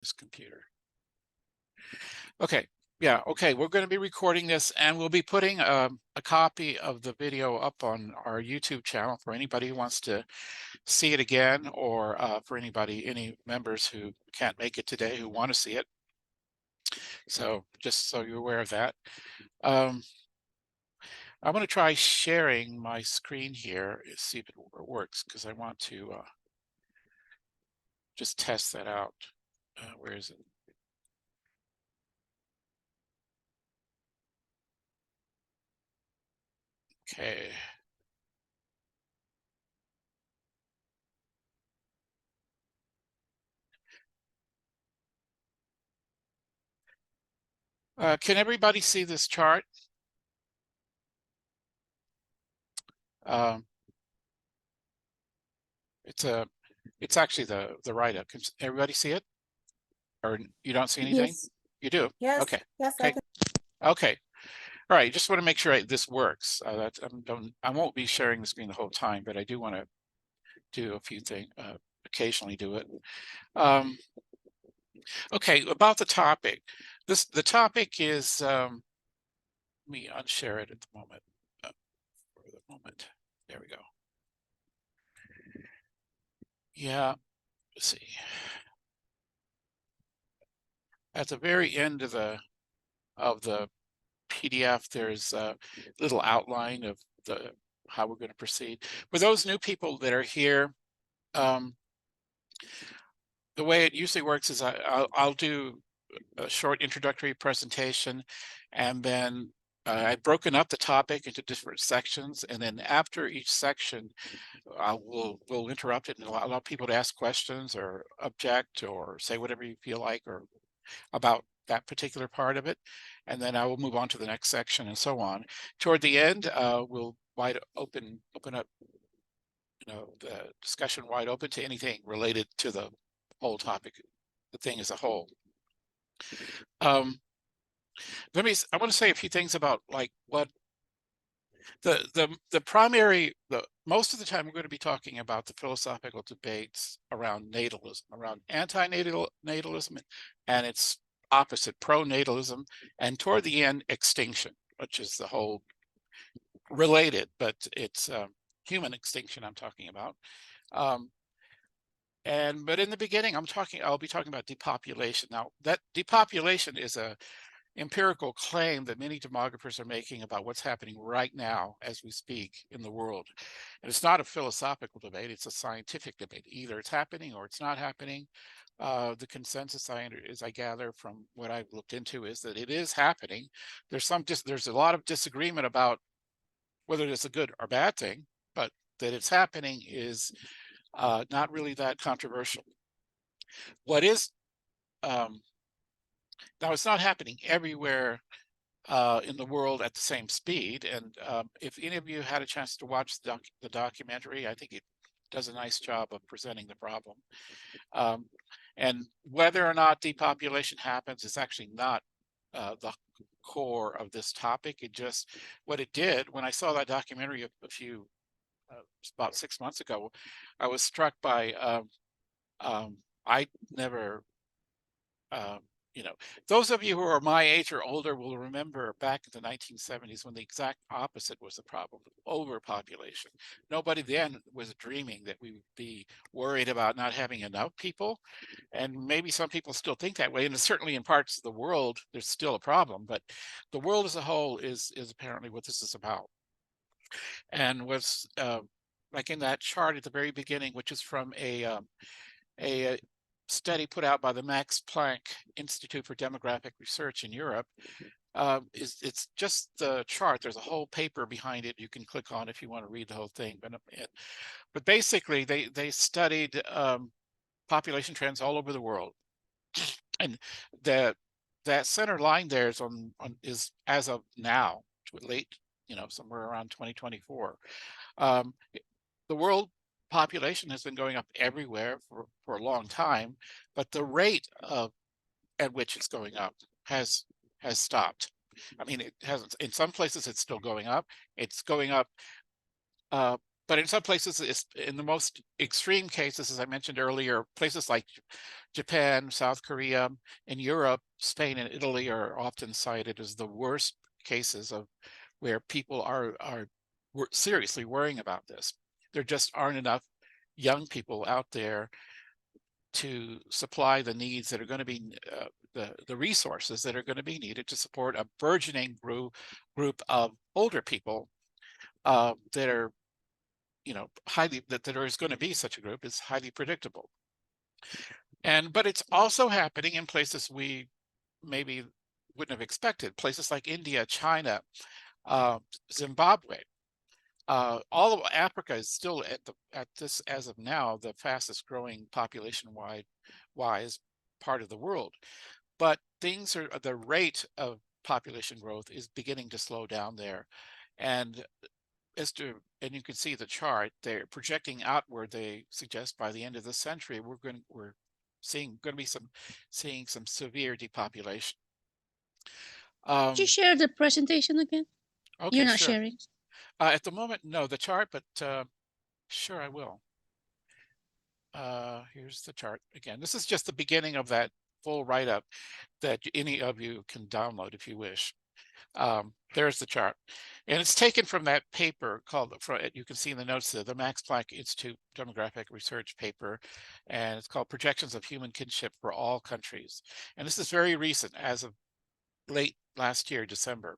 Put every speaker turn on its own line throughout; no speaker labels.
this computer. Okay, yeah, okay, we're going to be recording this, and we'll be putting a copy of the video up on our YouTube channel for anybody who wants to see it again, or for any members who can't make it today who want to see it. So just so you're aware of that. I'm going to try sharing my screen here, see if it works, because I want to just test that out. Where is it? Okay. Can everybody see this chart? It's actually the write-up. Can everybody see it? Or you don't see anything?
Yes.
You do?
Yes.
Okay.
Yes.
Okay. Okay. All right. Just want to make sure this works. I won't be sharing the screen the whole time, but I do want to do a few things. Occasionally do it. Okay. About the topic. The topic is. Let me unshare it at the moment. For the moment. There we go. Yeah. Let's see. At the very end of the PDF, there's a little outline of how we're going to proceed. For those new people that are here, the way it usually works is I'll do a short introductory presentation, and then I've broken up the topic into different sections, and then after each section, we'll interrupt it and allow people to ask questions or object or say whatever you feel like or about that particular part of it, and then I will move on to the next section and so on. Toward the end, we'll open up, the discussion wide open to anything related to the whole topic, the thing as a whole. I want to say a few things about like what the primary, most of the time we're going to be talking about the philosophical debates around natalism, around antinatalism and its opposite, pronatalism, and toward the end, extinction, which is the whole related, but it's human extinction I'm talking about. But in the beginning, I'll be talking about depopulation. Now, that depopulation is a empirical claim that many demographers are making about what's happening right now as we speak in the world. And it's not a philosophical debate, it's a scientific debate. Either it's happening or it's not happening. The consensus as I gather from what I've looked into is that it is happening. There's a lot of disagreement about whether it's a good or bad thing, but that it's happening is not really that controversial. What is now, it's not happening everywhere in the world at the same speed. And if any of you had a chance to watch the documentary, I think it does a nice job of presenting the problem. And whether or not depopulation happens is actually not the core of this topic. What it did, when I saw that documentary about 6 months ago, I was struck by, I never, those of you who are my age or older will remember back in the 1970s when the exact opposite was the problem, overpopulation. Nobody then was dreaming that we would be worried about not having enough people. And maybe some people still think that way. And certainly in parts of the world, there's still a problem. But the world as a whole is apparently what this is about. And was like in that chart at the very beginning, which is from a study put out by the Max Planck Institute for Demographic Research in Europe. It's just the chart. There's a whole paper behind it you can click on if you want to read the whole thing. But basically, they studied population trends all over the world, and that center line there is as of now, late, somewhere around 2024. The world population has been going up everywhere for a long time, but the rate at which it's going up has stopped. I mean, it hasn't. In some places, it's still going up. It's going up But in some places, it's in the most extreme cases, as I mentioned earlier, places like Japan, South Korea, and Europe, Spain and Italy are often cited as the worst cases of where people are seriously worrying about this. There just aren't enough young people out there to supply the needs that are going to be the resources that are going to be needed to support a burgeoning group of older people that are, you know, highly, that there is going to be such a group is highly predictable. But it's also happening in places we maybe wouldn't have expected, places like India, China, Zimbabwe. All of Africa is still at this, as of now, the fastest growing population wise part of the world. But the rate of population growth is beginning to slow down there. And and you can see the chart, they're projecting outward. They suggest by the end of the century, we're seeing some severe depopulation.
Could you share the presentation again? You're
Okay,
not
sure.
sharing.
At the moment, no, the chart, but sure, I will. Here's the chart again. This is just the beginning of that full write-up that any of you can download if you wish. There's the chart, and it's taken from that paper called, you can see in the notes there, the Max Planck Institute Demographic Research paper, and it's called Projections of Human Kinship for All Countries. And this is very recent, as of late last year, December.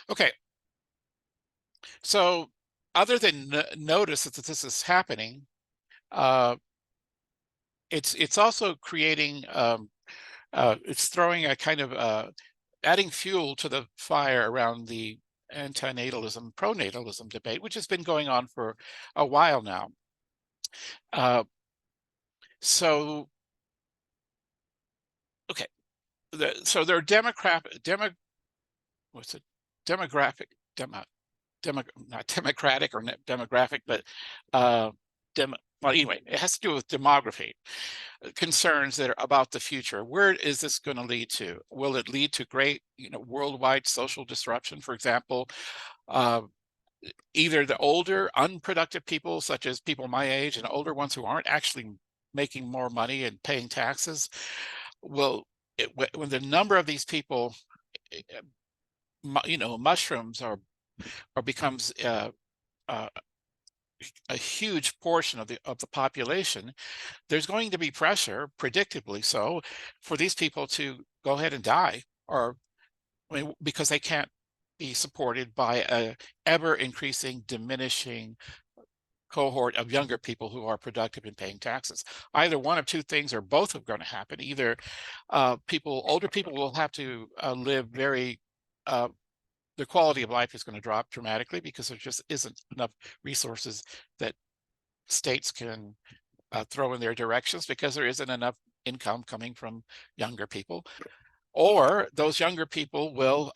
Okay, so other than notice that this is happening, it's also creating, it's throwing a kind of adding fuel to the fire around the antinatalism, pronatalism debate, which has been going on for a while now. So, okay, so there are not democratic or demographic, but well, anyway, it has to do with demography concerns that are about the future. Where is this going to lead to? Will it lead to great, worldwide social disruption? For example, either the older, unproductive people, such as people my age and older ones who aren't actually making more money and paying taxes, when the number of these people, mushrooms or becomes a huge portion of the population, there's going to be pressure, predictably so, for these people to go ahead and die, because they can't be supported by a ever increasing, diminishing cohort of younger people who are productive in paying taxes. Either one of two things or both are going to happen. Either older people will have to live very their quality of life is going to drop dramatically because there just isn't enough resources that states can throw in their directions, because there isn't enough income coming from younger people. Or those younger people will,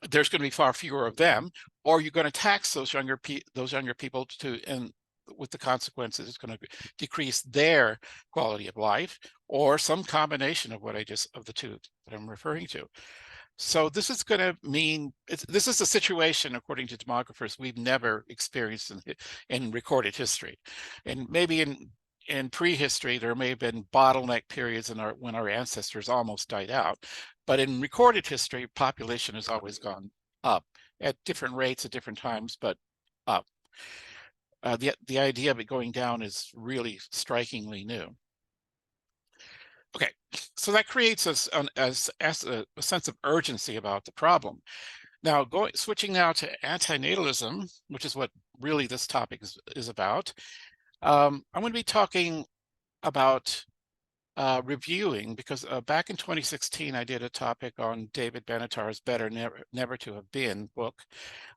there's going to be far fewer of them, or you're going to tax those younger people and with the consequences, it's going to decrease their quality of life, or some combination of the two that I'm referring to. So this is going to mean, this is a situation, according to demographers, we've never experienced in recorded history. And maybe in prehistory, there may have been bottleneck periods when our ancestors almost died out. But in recorded history, population has always gone up at different rates at different times, but up. The idea of it going down is really strikingly new. Okay, so that creates a sense of urgency about the problem. Now, switching now to antinatalism, which is what really this topic is about. I'm going to be talking about reviewing, because back in 2016, I did a topic on David Benatar's Better Never to Have Been book.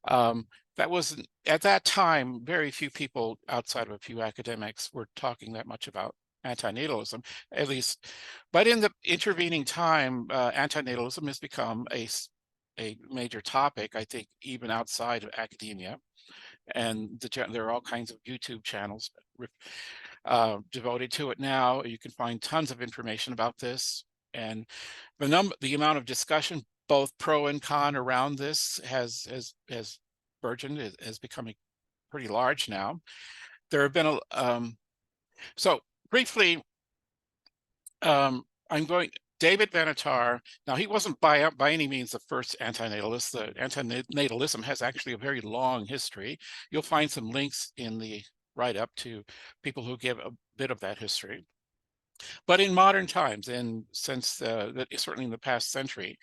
That was, at that time, very few people outside of a few academics were talking that much about antinatalism, at least. But in the intervening time, antinatalism has become a major topic, I think, even outside of academia. And there are all kinds of YouTube channels devoted to it now. You can find tons of information about this, and the amount of discussion both pro and con around this has burgeoned, has become pretty large now. There have been so briefly, David Benatar. Now, he wasn't by any means the first antinatalist. The antinatalism has actually a very long history. You'll find some links in the write-up to people who give a bit of that history. But in modern times, and since certainly in the past century,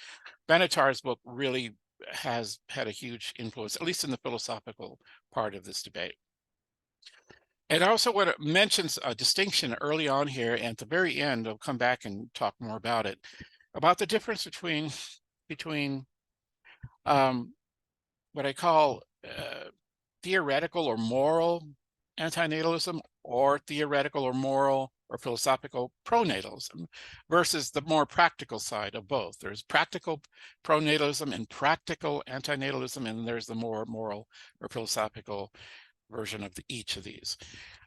Benatar's book really has had a huge influence, at least in the philosophical part of this debate. And I also want to mention a distinction early on here, and at the very end, I'll come back and talk more about it, about the difference between what I call theoretical or moral antinatalism, or theoretical or moral or philosophical pronatalism, versus the more practical side of both. There's practical pronatalism and practical antinatalism, and there's the more moral or philosophical version of each of these.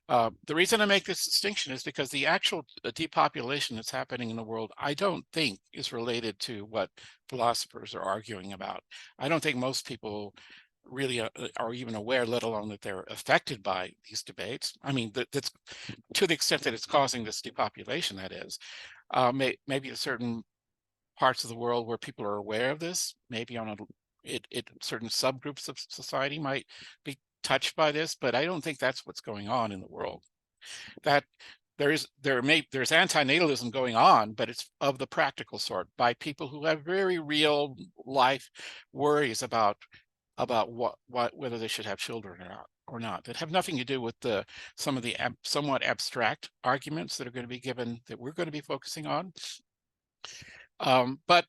The reason I make this distinction is because the actual depopulation that's happening in the world, I don't think is related to what philosophers are arguing about. I don't think most people really are even aware, let alone that they're affected by these debates. I mean, that's to the extent that it's causing this depopulation, that is. Maybe in certain parts of the world where people are aware of this, maybe on certain subgroups of society might be touched by this, but I don't think that's what's going on in the world. That there's antinatalism going on, but it's of the practical sort, by people who have very real life worries about whether they should have children or not, that have nothing to do with some of the somewhat abstract arguments that are going to be given, that we're going to be focusing on. But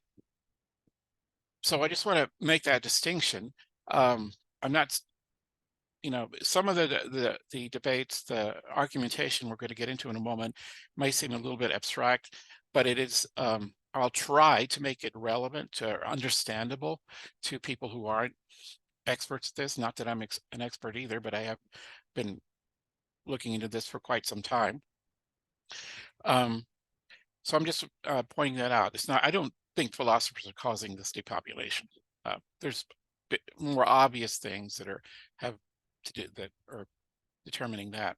so I just want to make that distinction. I'm not, some of the debates, the argumentation we're going to get into in a moment may seem a little bit abstract, but it is, I'll try to make it relevant or understandable to people who aren't experts at this. Not that I'm an expert either, but I have been looking into this for quite some time. So I'm just pointing that out. It's not, I don't think philosophers are causing this depopulation. There's more obvious things that are determining that.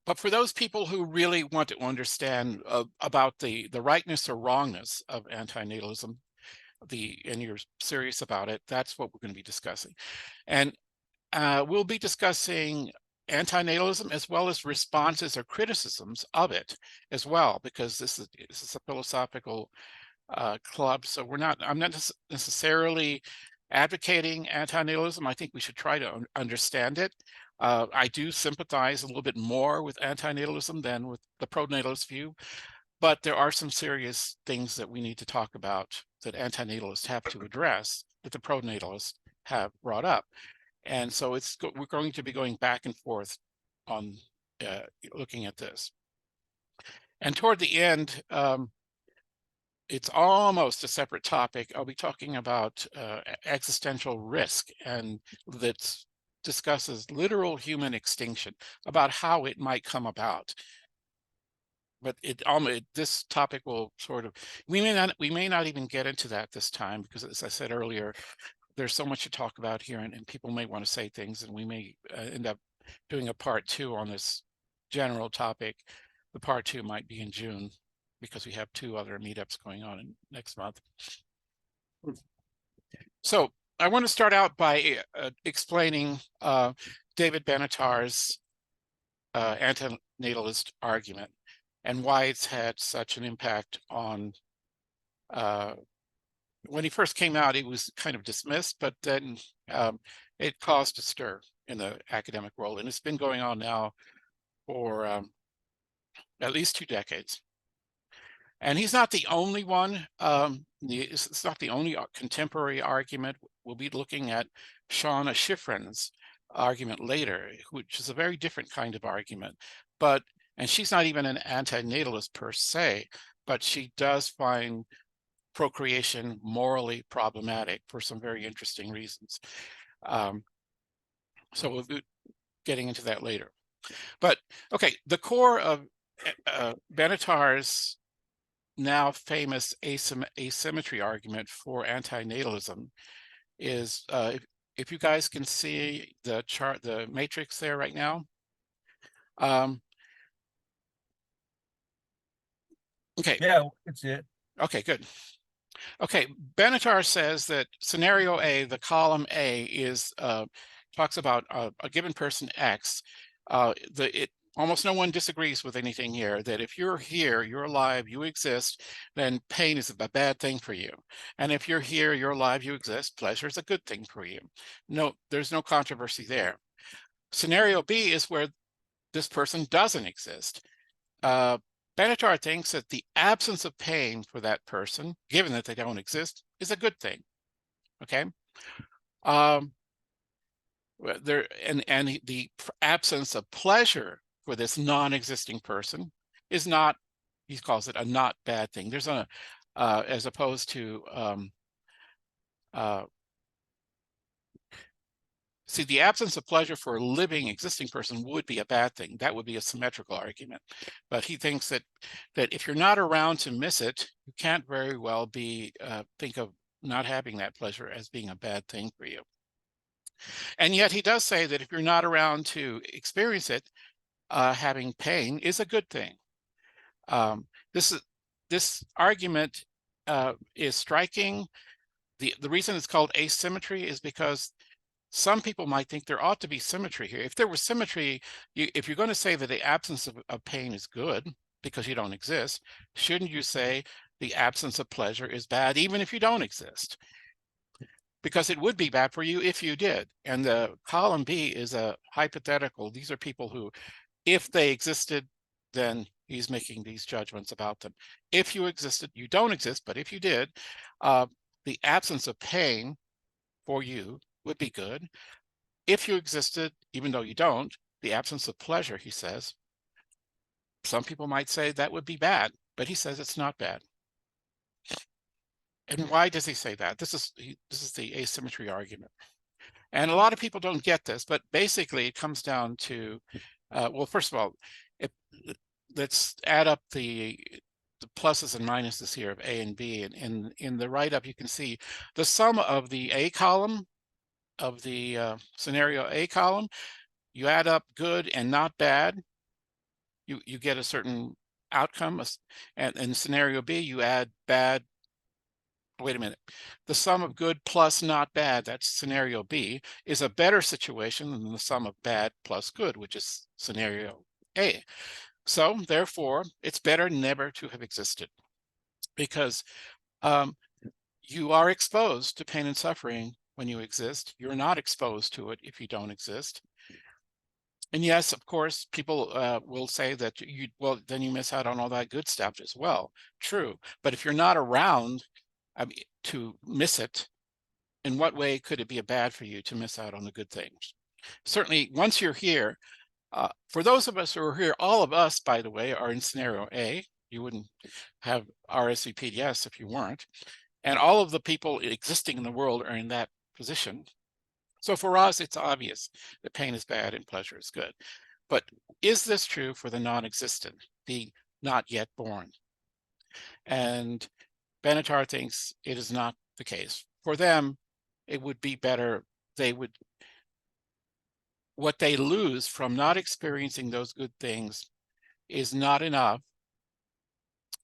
But for those people who really want to understand about the rightness or wrongness of antinatalism, and you're serious about it, that's what we're going to be discussing. And we'll be discussing antinatalism as well as responses or criticisms of it as well, because this is a philosophical club. So I'm not necessarily advocating antinatalism. I think we should try to understand it. I do sympathize a little bit more with antinatalism than with the pronatalist view, but there are some serious things that we need to talk about that antinatalists have to address that the pronatalists have brought up. And so we're going to be going back and forth on looking at this. And toward the end, it's almost a separate topic. I'll be talking about existential risk, and that discusses literal human extinction, about how it might come about. But this topic will sort of, we may not even get into that this time, because as I said earlier, there's so much to talk about here, and people may want to say things, and we may end up doing a part 2 on this general topic. The part 2 might be in June, because we have 2 other meetups going on next month. So I want to start out by explaining David Benatar's antinatalist argument, and why it's had such an impact on, when he first came out, he was kind of dismissed, but then it caused a stir in the academic world, and it's been going on now for at least 2 decades. And he's not the only one. It's not the only contemporary argument. We'll be looking at Shauna Schifrin's argument later, which is a very different kind of argument. And she's not even an antinatalist per se, but she does find procreation morally problematic for some very interesting reasons. So we'll be getting into that later. But okay, the core of Benatar's now famous asymmetry argument for antinatalism is, if you guys can see the chart, the matrix there right now. Okay.
Yeah, it's it.
Okay, good. Okay, Benatar says that scenario A, the column A, is talks about a given person X. Almost no one disagrees with anything here, that if you're here, you're alive, you exist, then pain is a bad thing for you. And if you're here, you're alive, you exist, pleasure is a good thing for you. No, there's no controversy there. Scenario B is where this person doesn't exist. Benatar thinks that the absence of pain for that person, given that they don't exist, is a good thing. Okay. The absence of pleasure for this non-existing person is not, he calls it a not bad thing. There's a, as opposed to, see, the absence of pleasure for a living existing person would be a bad thing. That would be a symmetrical argument. But he thinks that if you're not around to miss it, you can't very well be think of not having that pleasure as being a bad thing for you. And yet he does say that if you're not around to experience it, having pain is a good thing. This argument is striking. The reason it's called asymmetry is because some people might think there ought to be symmetry here. If there was symmetry, if you're going to say that the absence of pain is good because you don't exist, shouldn't you say the absence of pleasure is bad even if you don't exist? Because it would be bad for you if you did. And the column B is a hypothetical. These are people who, if they existed, then he's making these judgments about them. If you existed, you don't exist, but if you did, the absence of pain for you would be good. If you existed, even though you don't, the absence of pleasure, he says, some people might say that would be bad, but he says it's not bad. And why does he say that? This is the asymmetry argument. And a lot of people don't get this, but basically it comes down to, well, first of all, let's add up the pluses and minuses here of A and B. And in the write-up, you can see the sum of the A column of the scenario A column, you add up good and not bad, you get a certain outcome. And in scenario B, you add bad. Wait a minute. The sum of good plus not bad, that's scenario B, is a better situation than the sum of bad plus good, which is scenario A. So therefore, it's better never to have existed, because you are exposed to pain and suffering when you exist. You're not exposed to it if you don't exist. And yes, of course, people will say that well, then you miss out on all that good stuff as well. True. But if you're not around to miss it, in what way could it be bad for you to miss out on the good things? Certainly, once you're here, for those of us who are here, all of us, by the way, are in scenario A. You wouldn't have RSVP'd if you weren't. And all of the people existing in the world are in that position. So for us, it's obvious that pain is bad and pleasure is good. But is this true for the non-existent, the not yet born? And Benatar thinks it is not the case. For them, it would be better, what they lose from not experiencing those good things is not enough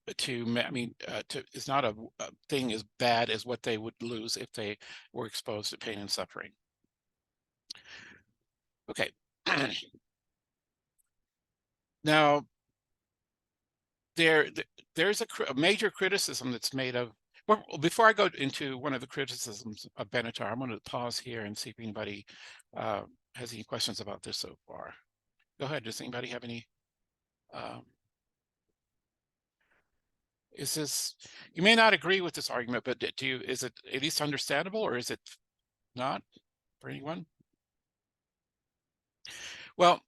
is not a thing as bad as what they would lose if they were exposed to pain and suffering. Okay. Now, there's a major criticism that's made of, well, before I go into one of the criticisms of Benatar, I'm going to pause here and see if anybody has any questions about this so far. Go ahead. Does anybody have any? Is this, you may not agree with this argument, but is it at least understandable, or is it not for anyone? Well,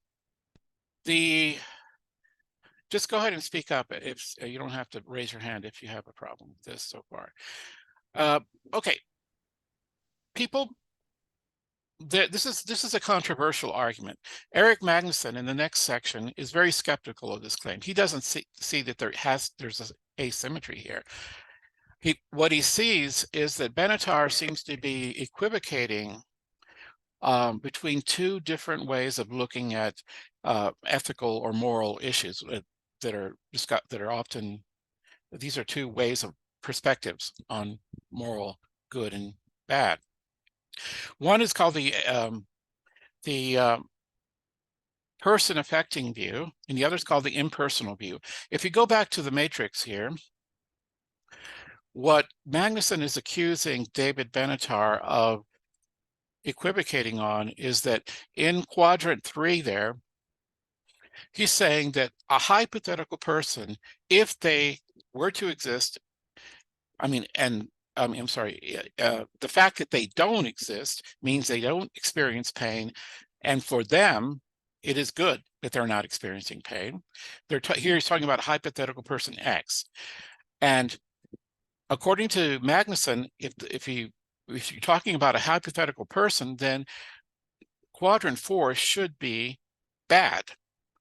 just go ahead and speak up. If you don't have to raise your hand if you have a problem with this so far. Okay, people, this is a controversial argument. Eric Magnuson in the next section is very skeptical of this claim. He doesn't see that there's asymmetry here. What he sees is that Benatar seems to be equivocating between two different ways of looking at ethical or moral issues that are often, these are two ways of perspectives on moral good and bad. One is called the person affecting view, and the other is called the impersonal view. If you go back to the matrix here, what Magnuson is accusing David Benatar of equivocating on is that in quadrant 3 there, he's saying that a hypothetical person, if they were to exist, I'm sorry, the fact that they don't exist means they don't experience pain, and for them, it is good that they're not experiencing pain. Here he's talking about a hypothetical person X, and according to Magnuson, if you're talking about a hypothetical person, then quadrant 4 should be bad.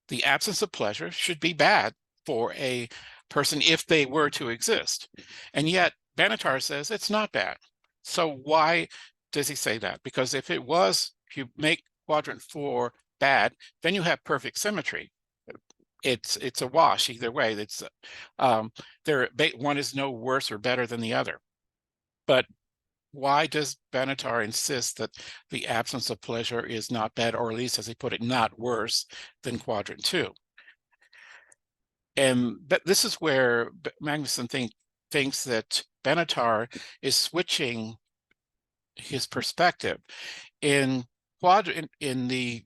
The absence of pleasure should be bad for a person if they were to exist. And yet Benatar says it's not bad. So why does he say that? Because if you make quadrant 4 bad, then you have perfect symmetry. It's a wash either way. It's one is no worse or better than the other. But why does Benatar insist that the absence of pleasure is not bad, or at least, as he put it, not worse than quadrant 2? And this is where Magnuson thinks that Benatar is switching his perspective. In the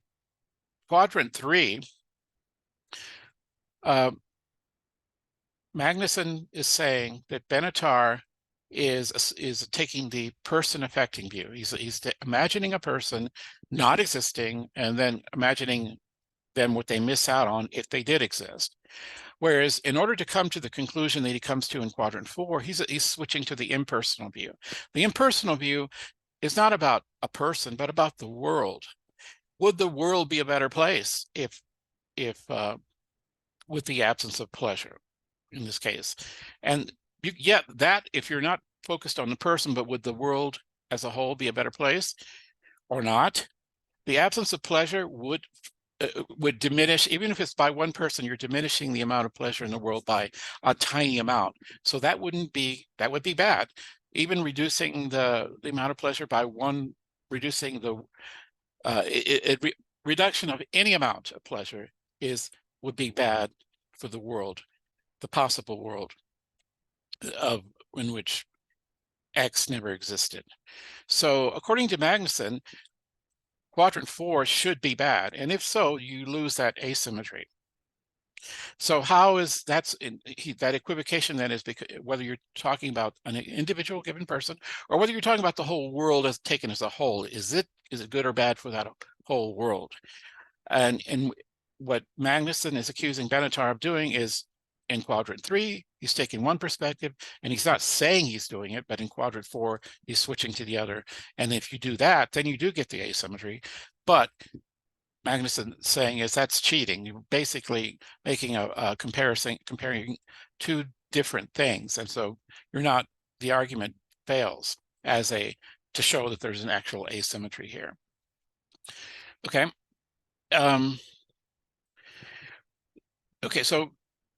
quadrant 3, Magnuson is saying that Benatar is taking the person affecting view. He's imagining a person not existing and then imagining them what they miss out on if they did exist. Whereas in order to come to the conclusion that he comes to in quadrant 4, he's switching to the impersonal view. The impersonal view is not about a person, but about the world. Would the world be a better place if with the absence of pleasure in this case? And yet that, if you're not focused on the person, but would the world as a whole be a better place or not? The absence of pleasure would diminish, even if it's by one person, you're diminishing the amount of pleasure in the world by a tiny amount. So that would be bad. Even reducing the amount of pleasure by one, reducing the reduction of any amount of pleasure would be bad for the world, the possible world in which X never existed. So according to Magnuson, quadrant 4 should be bad, and if so, you lose that asymmetry. So how is that equivocation then is because whether you're talking about an individual given person or whether you're talking about the whole world as taken as a whole, is it good or bad for that whole world? And what Magnuson is accusing Benatar of doing is, in quadrant 3, he's taking one perspective, and he's not saying he's doing it, but in quadrant 4, he's switching to the other. And if you do that, then you do get the asymmetry. But Magnuson saying is that's cheating. You're basically making a comparison, comparing two different things. And so the argument fails to show that there's an actual asymmetry here. Okay. Okay, so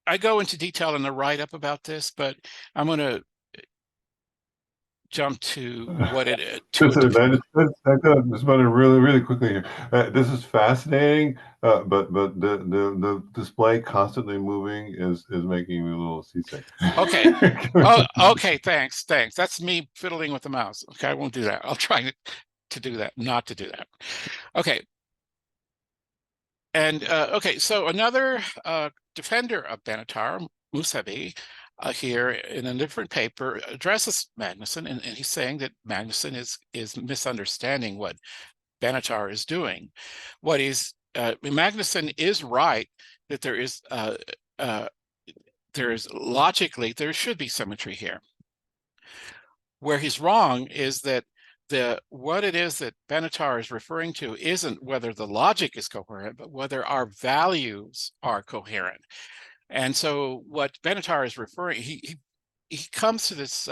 I go into detail in the write-up about this, but I'm going to jump to what it is.
I just want to really quickly here. This is fascinating, but the display constantly moving is making me a little seasick.
Okay. Okay. Thanks. That's me fiddling with the mouse. Okay, I won't do that. I'll try to do that, not to do that. Okay. And okay, so another defender of Benatar, Musavi, here in a different paper addresses Magnuson, and he's saying that Magnuson is misunderstanding what Benatar is doing. Magnuson is right that there should be symmetry here. Where he's wrong is that what it is that Benatar is referring to isn't whether the logic is coherent, but whether our values are coherent. And so what Benatar is referring, he comes to this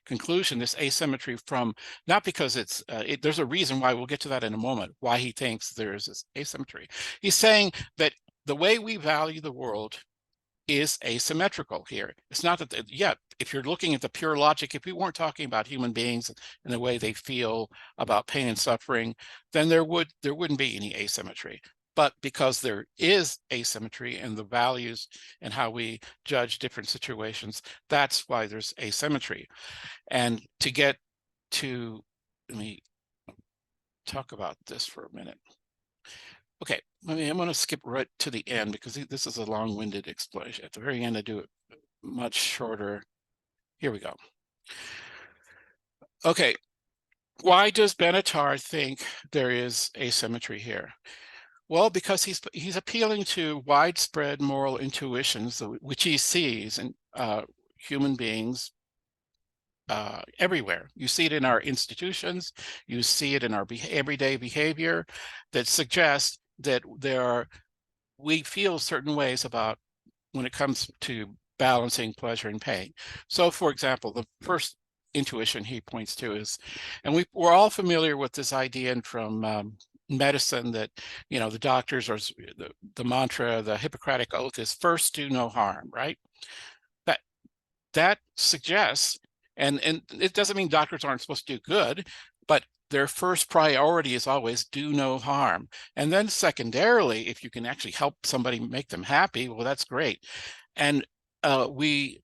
conclusion, this asymmetry, from not because it's there's a reason why, we'll get to that in a moment, why he thinks there's this asymmetry. He's saying that the way we value the world is asymmetrical here. It's not that, if you're looking at the pure logic, if we weren't talking about human beings and the way they feel about pain and suffering, then there wouldn't be any asymmetry. But because there is asymmetry in the values and how we judge different situations, that's why there's asymmetry. And to get to, let me talk about this for a minute. Okay, I'm going to skip right to the end because this is a long-winded explanation. At the very end, I do it much shorter. Here we go. Okay, why does Benatar think there is asymmetry here? Well, because he's appealing to widespread moral intuitions, which he sees in human beings everywhere. You see it in our institutions, you see it in our everyday behavior that suggests that we feel certain ways about when it comes to balancing pleasure and pain. So, for example, the first intuition he points to is, and we're all familiar with this idea from medicine, that the doctors, or the mantra, the Hippocratic oath is first do no harm, right? That suggests, and it doesn't mean doctors aren't supposed to do good, but their first priority is always do no harm. And then secondarily, if you can actually help somebody, make them happy, well, that's great. And we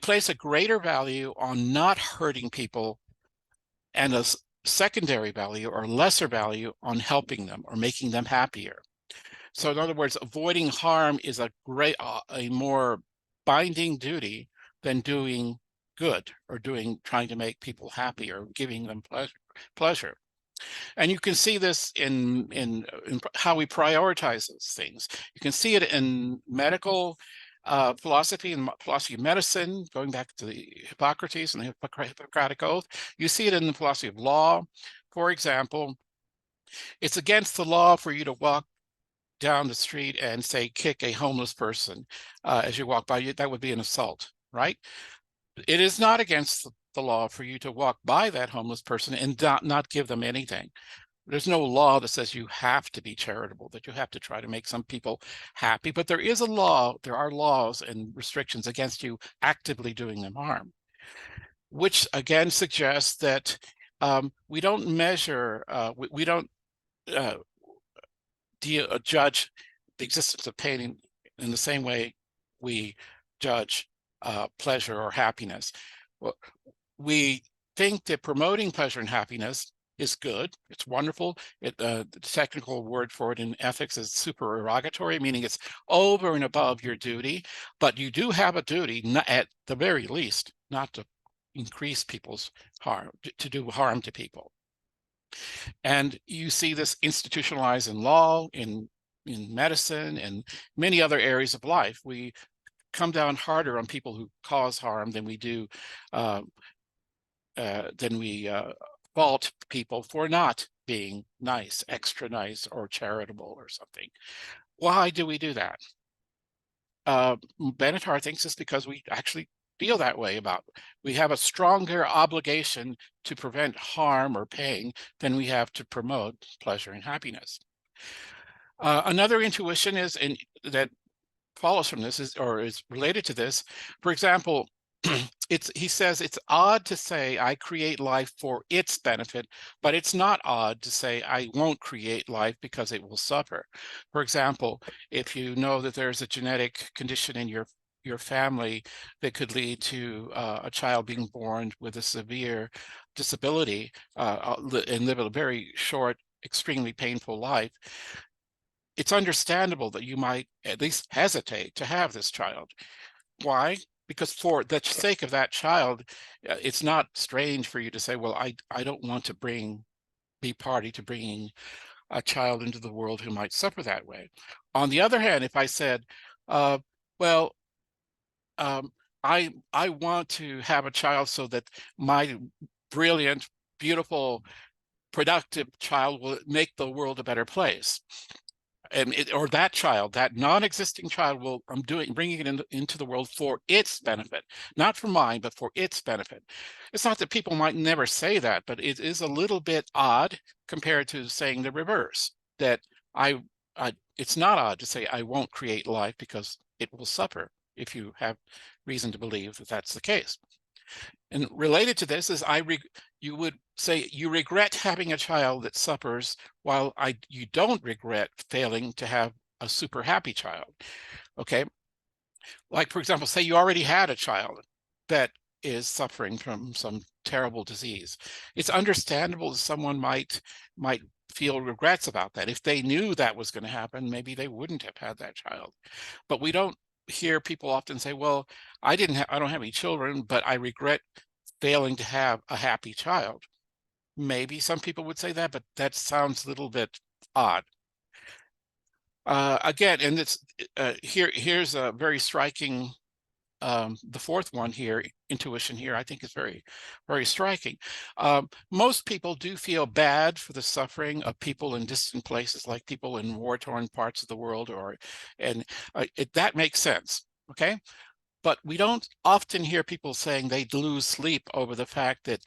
place a greater value on not hurting people, and a secondary value or lesser value on helping them or making them happier. So in other words, avoiding harm is a more binding duty than doing good or trying to make people happy or giving them pleasure. And you can see this in how we prioritize those things. You can see it in medical philosophy and philosophy of medicine, going back to the Hippocrates and the Hippocratic Oath. You see it in the philosophy of law. For example, it's against the law for you to walk down the street and, say, kick a homeless person as you walk by. That would be an assault, right? It is not against the law for you to walk by that homeless person and not give them anything. There's no law that says you have to be charitable, that you have to try to make some people happy, but there is a law, there are laws and restrictions against you actively doing them harm, which again suggests that we don't measure, we don't judge the existence of pain in the same way we judge pleasure or happiness. Well, we think that promoting pleasure and happiness is good. It's wonderful. The technical word for it in ethics is supererogatory, meaning it's over and above your duty. But you do have a duty, at the very least, not to increase people's harm, to do harm to people. And you see this institutionalized in law, in medicine, and many other areas of life. We come down harder on people who cause harm than we do fault people for not being nice, extra nice, or charitable or something. Why do we do that? Benatar thinks it's because we actually feel that way about it. We have a stronger obligation to prevent harm or pain than we have to promote pleasure and happiness. Another intuition that follows from this is related to this. For example, he says it's odd to say I create life for its benefit, but it's not odd to say I won't create life because it will suffer. For example, if you know that there's a genetic condition in your family that could lead to a child being born with a severe disability and live a very short, extremely painful life, it's understandable that you might at least hesitate to have this child. Why? Because for the sake of that child, it's not strange for you to say, well, I don't want to be party to bringing a child into the world who might suffer that way. On the other hand, if I said, I want to have a child so that my brilliant, beautiful, productive child will make the world a better place. and or that child, that non-existing child, will bringing it into the world for its benefit, not for mine, but for its benefit. It's not that people might never say that, but it is a little bit odd compared to saying the reverse, that it's not odd to say I won't create life because it will suffer, if you have reason to believe that that's the case. And related to this is you would say you regret having a child that suffers, while you don't regret failing to have a super happy child. Okay, like for example, say you already had a child that is suffering from some terrible disease. It's understandable that someone might feel regrets about that. If they knew that was going to happen, maybe they wouldn't have had that child. But we don't hear people often say, well, I don't have any children, but I regret failing to have a happy child. Maybe some people would say that, but that sounds a little bit odd. Again, and it's here's a very striking, the fourth one here, intuition here, I think is very, very striking. Most people do feel bad for the suffering of people in distant places, like people in war-torn parts of the world, that makes sense, okay? But we don't often hear people saying they lose sleep over the fact that,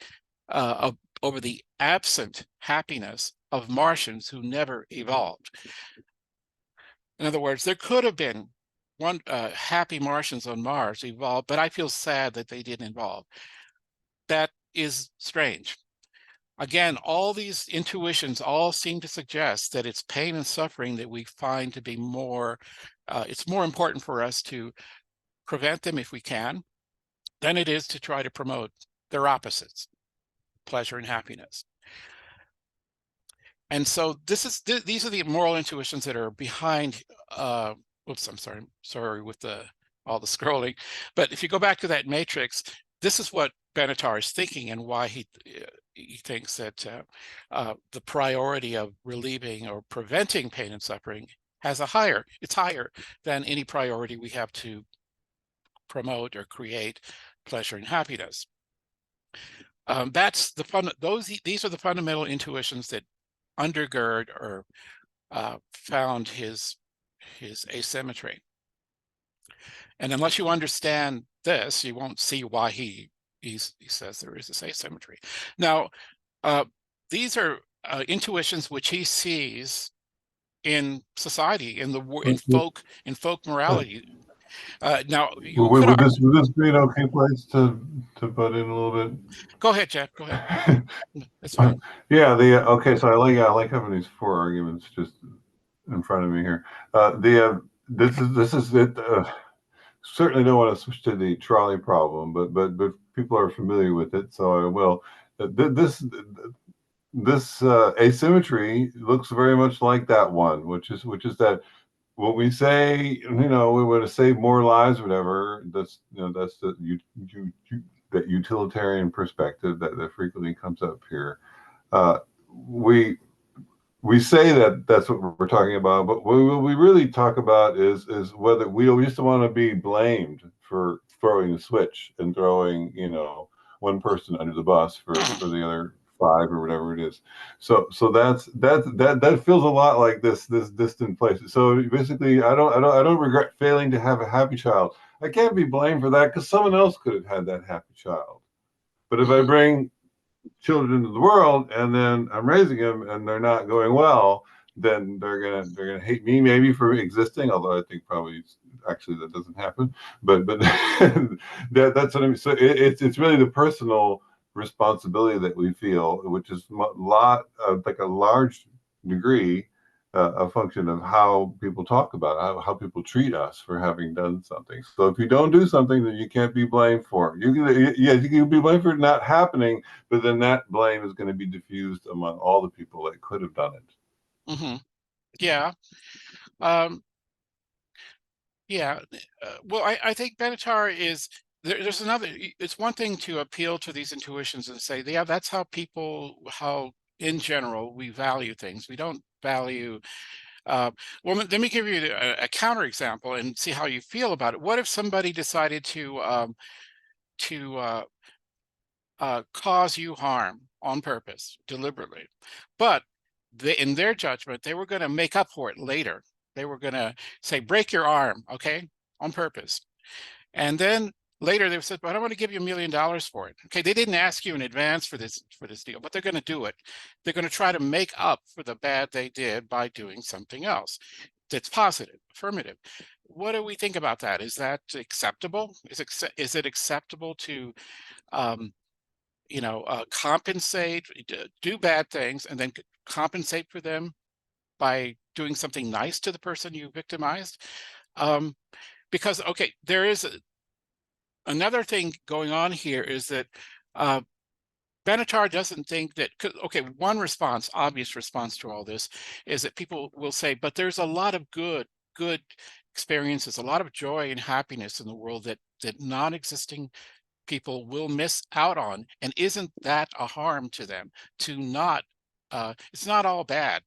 over the absent happiness of Martians who never evolved. In other words, there could have been happy Martians on Mars evolved, but I feel sad that they didn't evolve. That is strange. Again, all these intuitions all seem to suggest that it's pain and suffering that we find to be more, it's more important for us to prevent them if we can, than it is to try to promote their opposites, pleasure and happiness. And so these are the moral intuitions that are behind, oops, I'm sorry with all the scrolling. But if you go back to that matrix, this is what Benatar is thinking, and why he thinks that the priority of relieving or preventing pain and suffering it's higher than any priority we have to promote or create pleasure and happiness. That's these are the fundamental intuitions that undergird or found his asymmetry. And unless you understand this, you won't see why he says there is this asymmetry. Now, these are intuitions which he sees in society, in folk morality. Now,
would this be an okay place to butt in a little bit?
Go ahead, Jeff. Go ahead. That's fine.
Yeah. Okay. So I like having these four arguments just in front of me here. This is it. Certainly don't want to switch to the trolley problem, but people are familiar with it, so I will. This asymmetry looks very much like that one, which is that when we say, we want to save more lives, or whatever, that's that utilitarian perspective that frequently comes up here. We say that that's what we're talking about, but what we really talk about is whether we just want to be blamed for throwing the switch and throwing one person under the bus for the other five or whatever it is. So that feels a lot like this distant place. So basically, I don't regret failing to have a happy child. I can't be blamed for that because someone else could have had that happy child. But if I bring children into the world and then I'm raising them and they're not going well, then they're gonna hate me maybe for existing, although I think probably actually that doesn't happen. But that's what I mean. So it's really the personal responsibility that we feel, which is like a large degree a function of how people talk about it, how people treat us for having done something. So if you don't do something, then you can't be blamed for it. You can be blamed for it not happening, but then that blame is going to be diffused among all the people that could have done it.
Mm-hmm. Yeah. Yeah. Well, I think Benatar is there's another. It's one thing to appeal to these intuitions and say, yeah, that's how in general we value things. We don't value. Well, let me give you a counter example and see how you feel about it. What if somebody decided to cause you harm on purpose, deliberately, but in their judgment, they were going to make up for it later They were going to say, break your arm, okay, on purpose. And then later they said, but I want to give you $1 million for it. Okay, they didn't ask you in advance for this deal, but they're going to do it. They're going to try to make up for the bad they did by doing something else that's positive, affirmative. What do we think about that? Is that acceptable? Is it acceptable to compensate, do bad things, and then compensate for them by doing something nice to the person you victimized? Because, okay, there is another thing going on here is that Benatar doesn't think that, okay, one response, obvious response to all this is that people will say, but there's a lot of good experiences, a lot of joy and happiness in the world that non-existing people will miss out on. And isn't that a harm to them to not, it's not all bad.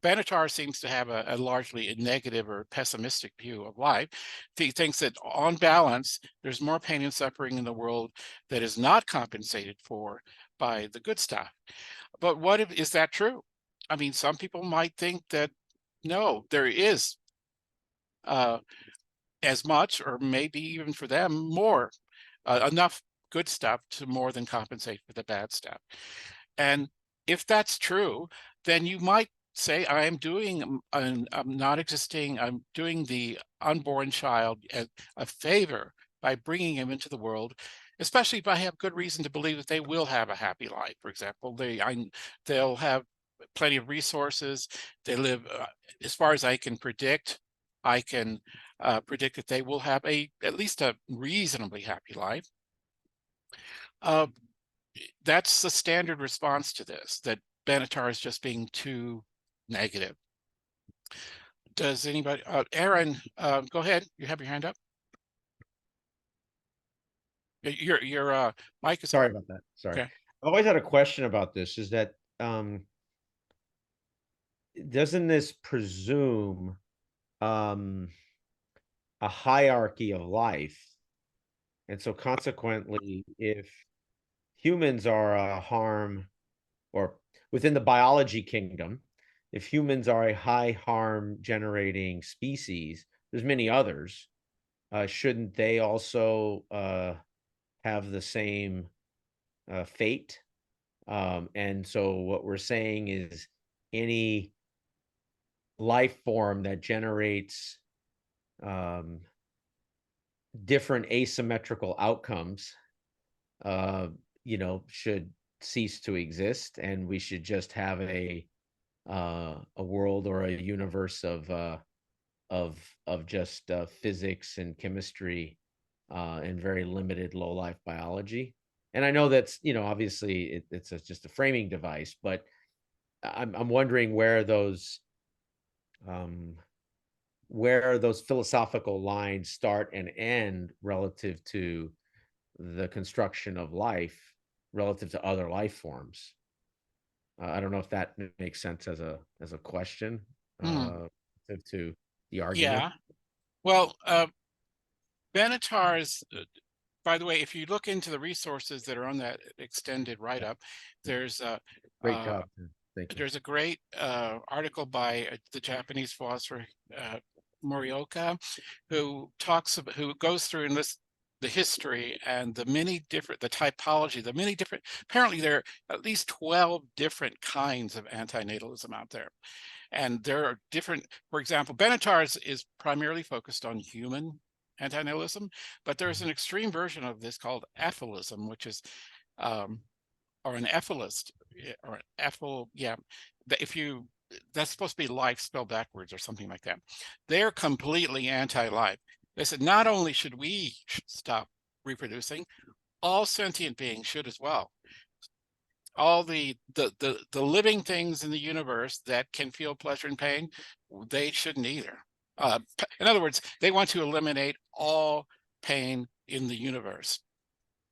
Benatar seems to have a largely negative or pessimistic view of life. He thinks that on balance, there's more pain and suffering in the world that is not compensated for by the good stuff. But what if, is that true? I mean, some people might think that no, there is as much, or maybe even for them more, enough good stuff to more than compensate for the bad stuff. And if that's true, then you might say, I'm doing I'm not existing, I'm doing the unborn child a favor by bringing him into the world, especially if I have good reason to believe that they will have a happy life. For example, they'll have plenty of resources. They live, as far as I can predict, I can predict that they will have at least a reasonably happy life. That's the standard response to this, that Benatar is just being too negative. Does anybody, Aaron, go ahead. You have your hand up. Your mic is.
Sorry about that. Sorry.
Okay.
I've always had a question about this, is that doesn't this presume a hierarchy of life? And so consequently, if humans are a harm, or within the biology kingdom, if humans are a high harm generating species, there's many others, shouldn't they also have the same fate? And so what we're saying is any life form that generates different asymmetrical outcomes, should cease to exist, and we should just have a world or a universe of just physics and chemistry and very limited low life biology. And I know that's, obviously it's just a framing device, but I'm wondering where those philosophical lines start and end relative to the construction of life relative to other life forms. I don't know if that makes sense as a question to the argument.
Yeah. Well, Benatar's, by the way, if you look into the resources that are on that extended write-up, there's a
great job. Thank you.
There's a great article by the Japanese philosopher Morioka, who goes through and lists the history and the typology, apparently there are at least 12 different kinds of antinatalism out there. And there are different, for example, Benatar's is primarily focused on human antinatalism, but there's an extreme version of this called ephilism, which is, or an ephilist, or an ephil, yeah. That's supposed to be life spelled backwards or something like that. They're completely anti-life. They said, not only should we stop reproducing, all sentient beings should as well. All the living things in the universe that can feel pleasure and pain, they shouldn't either. In other words, they want to eliminate all pain in the universe,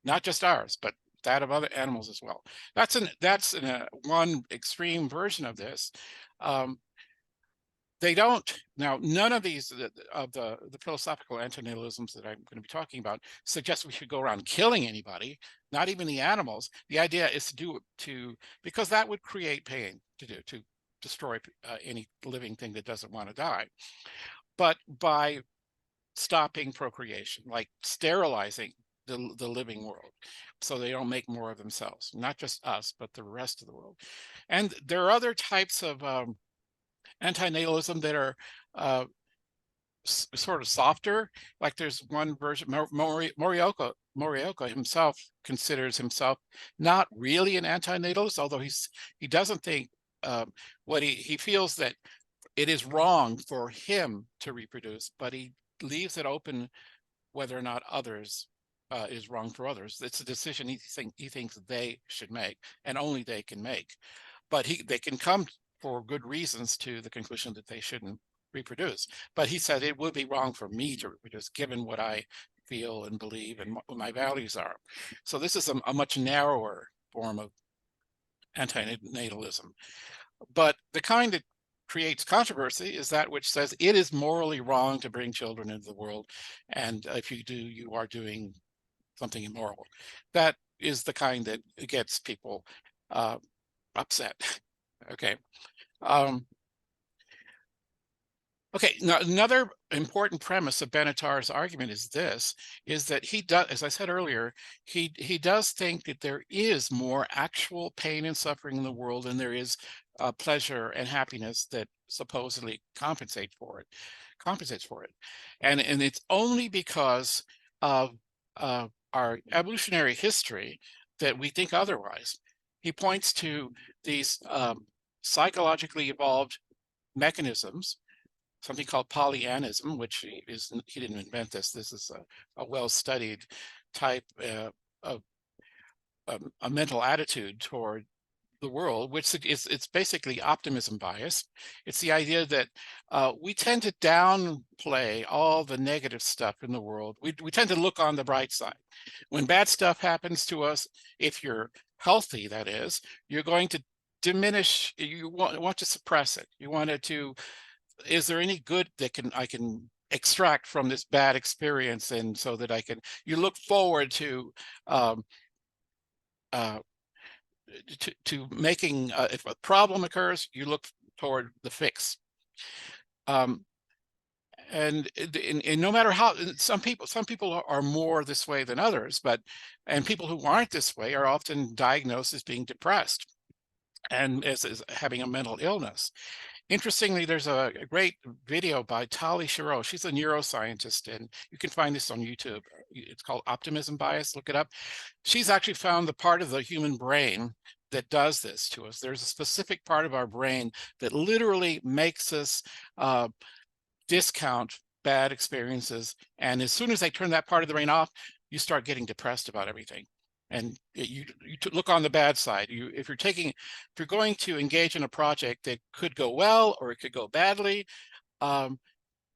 not just ours, but that of other animals as well. That's one extreme version of this. They don't, now none of these of the philosophical antinatalisms that I'm going to be talking about suggest we should go around killing anybody, not even the animals. The idea is to because that would create pain to destroy any living thing that doesn't want to die, but by stopping procreation, like sterilizing the living world, so they don't make more of themselves, not just us, but the rest of the world. And there are other types of antinatalism that are sort of softer. Like there's one version, Morioka himself considers himself not really an antinatalist, although he doesn't think what he feels that it is wrong for him to reproduce, but he leaves it open whether or not others is wrong for others. It's a decision he thinks they should make, and only they can make. But they can come for good reasons to the conclusion that they shouldn't reproduce. But he said it would be wrong for me to reproduce, given what I feel and believe and what my values are. So this is a much narrower form of antinatalism. But the kind that creates controversy is that which says it is morally wrong to bring children into the world, and if you do, you are doing something immoral. That is the kind that gets people upset. Okay. Okay, now another important premise of Benatar's argument is that he does, as I said earlier, he does think that there is more actual pain and suffering in the world than there is pleasure and happiness that supposedly compensates for it. And it's only because of our evolutionary history that we think otherwise. He points to these psychologically evolved mechanisms, something called polyanism, which he didn't invent this. This is a well-studied type of a mental attitude toward the world, which it's basically optimism bias. It's the idea that we tend to downplay all the negative stuff in the world. We tend to look on the bright side. When bad stuff happens to us, if you're healthy, that is, you're going to diminish, you want to suppress it. You want it to, is there any good that I can extract from this bad experience, and so that you look forward to making, if a problem occurs, you look toward the fix. And no matter how, some people are more this way than others, and people who aren't this way are often diagnosed as being depressed and as having a mental illness. Interestingly, there's a great video by Tali Shiro. She's a neuroscientist, and you can find this on YouTube. It's called Optimism Bias. Look it up. She's actually found the part of the human brain that does this to us. There's a specific part of our brain that literally makes us discount bad experiences. And as soon as they turn that part of the brain off, you start getting depressed about everything. And you look on the bad side. If you're going to engage in a project that could go well or it could go badly,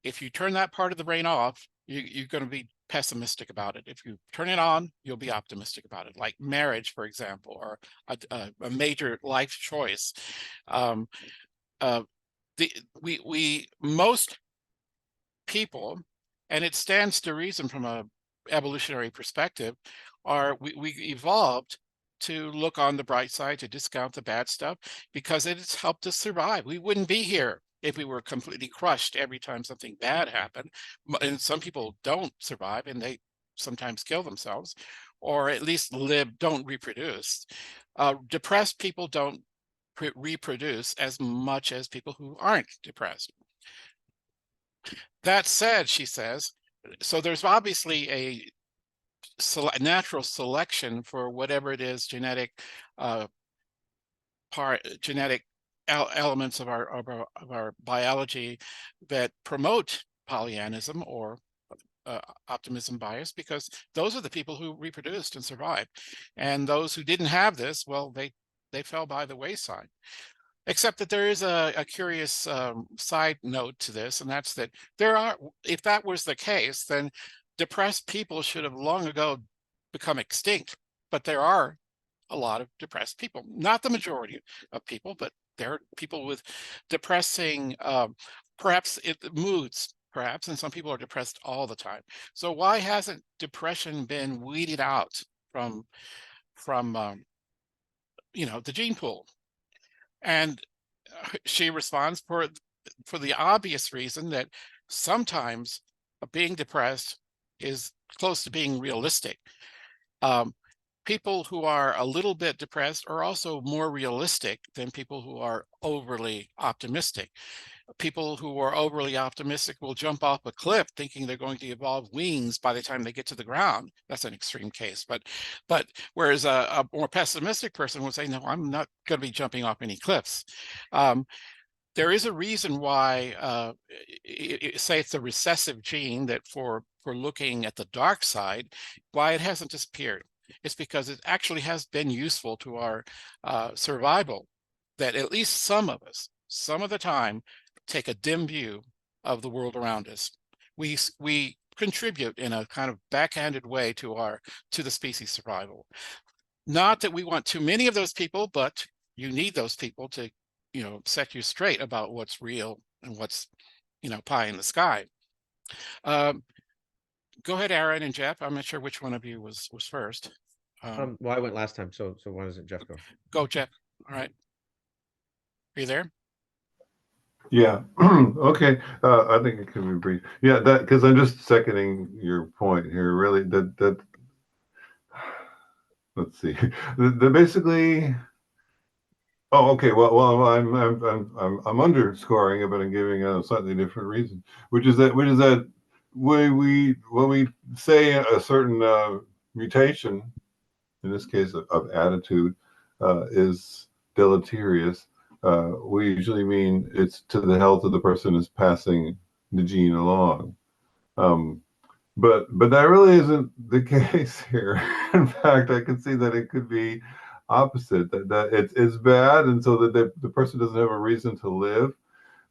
if you turn that part of the brain off, you're going to be pessimistic about it. If you turn it on, you'll be optimistic about it. Like marriage, for example, or a major life choice. Most people, and it stands to reason from a evolutionary perspective, we evolved to look on the bright side, to discount the bad stuff, because it has helped us survive. We wouldn't be here if we were completely crushed every time something bad happened. And some people don't survive, and they sometimes kill themselves, or at least don't reproduce. Depressed people don't reproduce as much as people who aren't depressed. That said, she says, so there's obviously a natural selection for whatever it is, genetic elements of our biology that promote polyanism or optimism bias, because those are the people who reproduced and survived, and those who didn't have this, well, they fell by the wayside. Except that there is a curious side note to this, and that's that if that was the case, then depressed people should have long ago become extinct. But there are a lot of depressed people, not the majority of people, but there are people with depressing, perhaps moods, perhaps, and some people are depressed all the time. So why hasn't depression been weeded out from the gene pool? And she responds for the obvious reason that sometimes being depressed is close to being realistic. People who are a little bit depressed are also more realistic than people who are overly optimistic. People who are overly optimistic will jump off a cliff thinking they're going to evolve wings by the time they get to the ground. That's an extreme case, but whereas a more pessimistic person will say, no, I'm not going to be jumping off any cliffs. There is a reason why, say it's a recessive gene that for looking at the dark side, why it hasn't disappeared. It's because it actually has been useful to our survival, that at least some of us, some of the time, take a dim view of the world around us. We contribute in a kind of backhanded way to the species survival. Not that we want too many of those people, but you need those people to, set you straight about what's real and what's, pie in the sky. Go ahead, Aaron and Jeff. I'm not sure which one of you was first.
Well, I went last time, so why doesn't Jeff go?
Go, Jeff. All right. Are you there?
Yeah. Okay. I think it can be brief. Yeah, that because I'm just seconding your point here. Really, that let's see. The basically. Oh, okay. Well, I'm underscoring it, but I'm giving a slightly different reason, which is that when we say a certain mutation, in this case of attitude, is deleterious, we usually mean it's to the health of the person is passing the gene along. But that really isn't the case here. In fact, I can see that it could be opposite, that it's bad, and so that the person doesn't have a reason to live.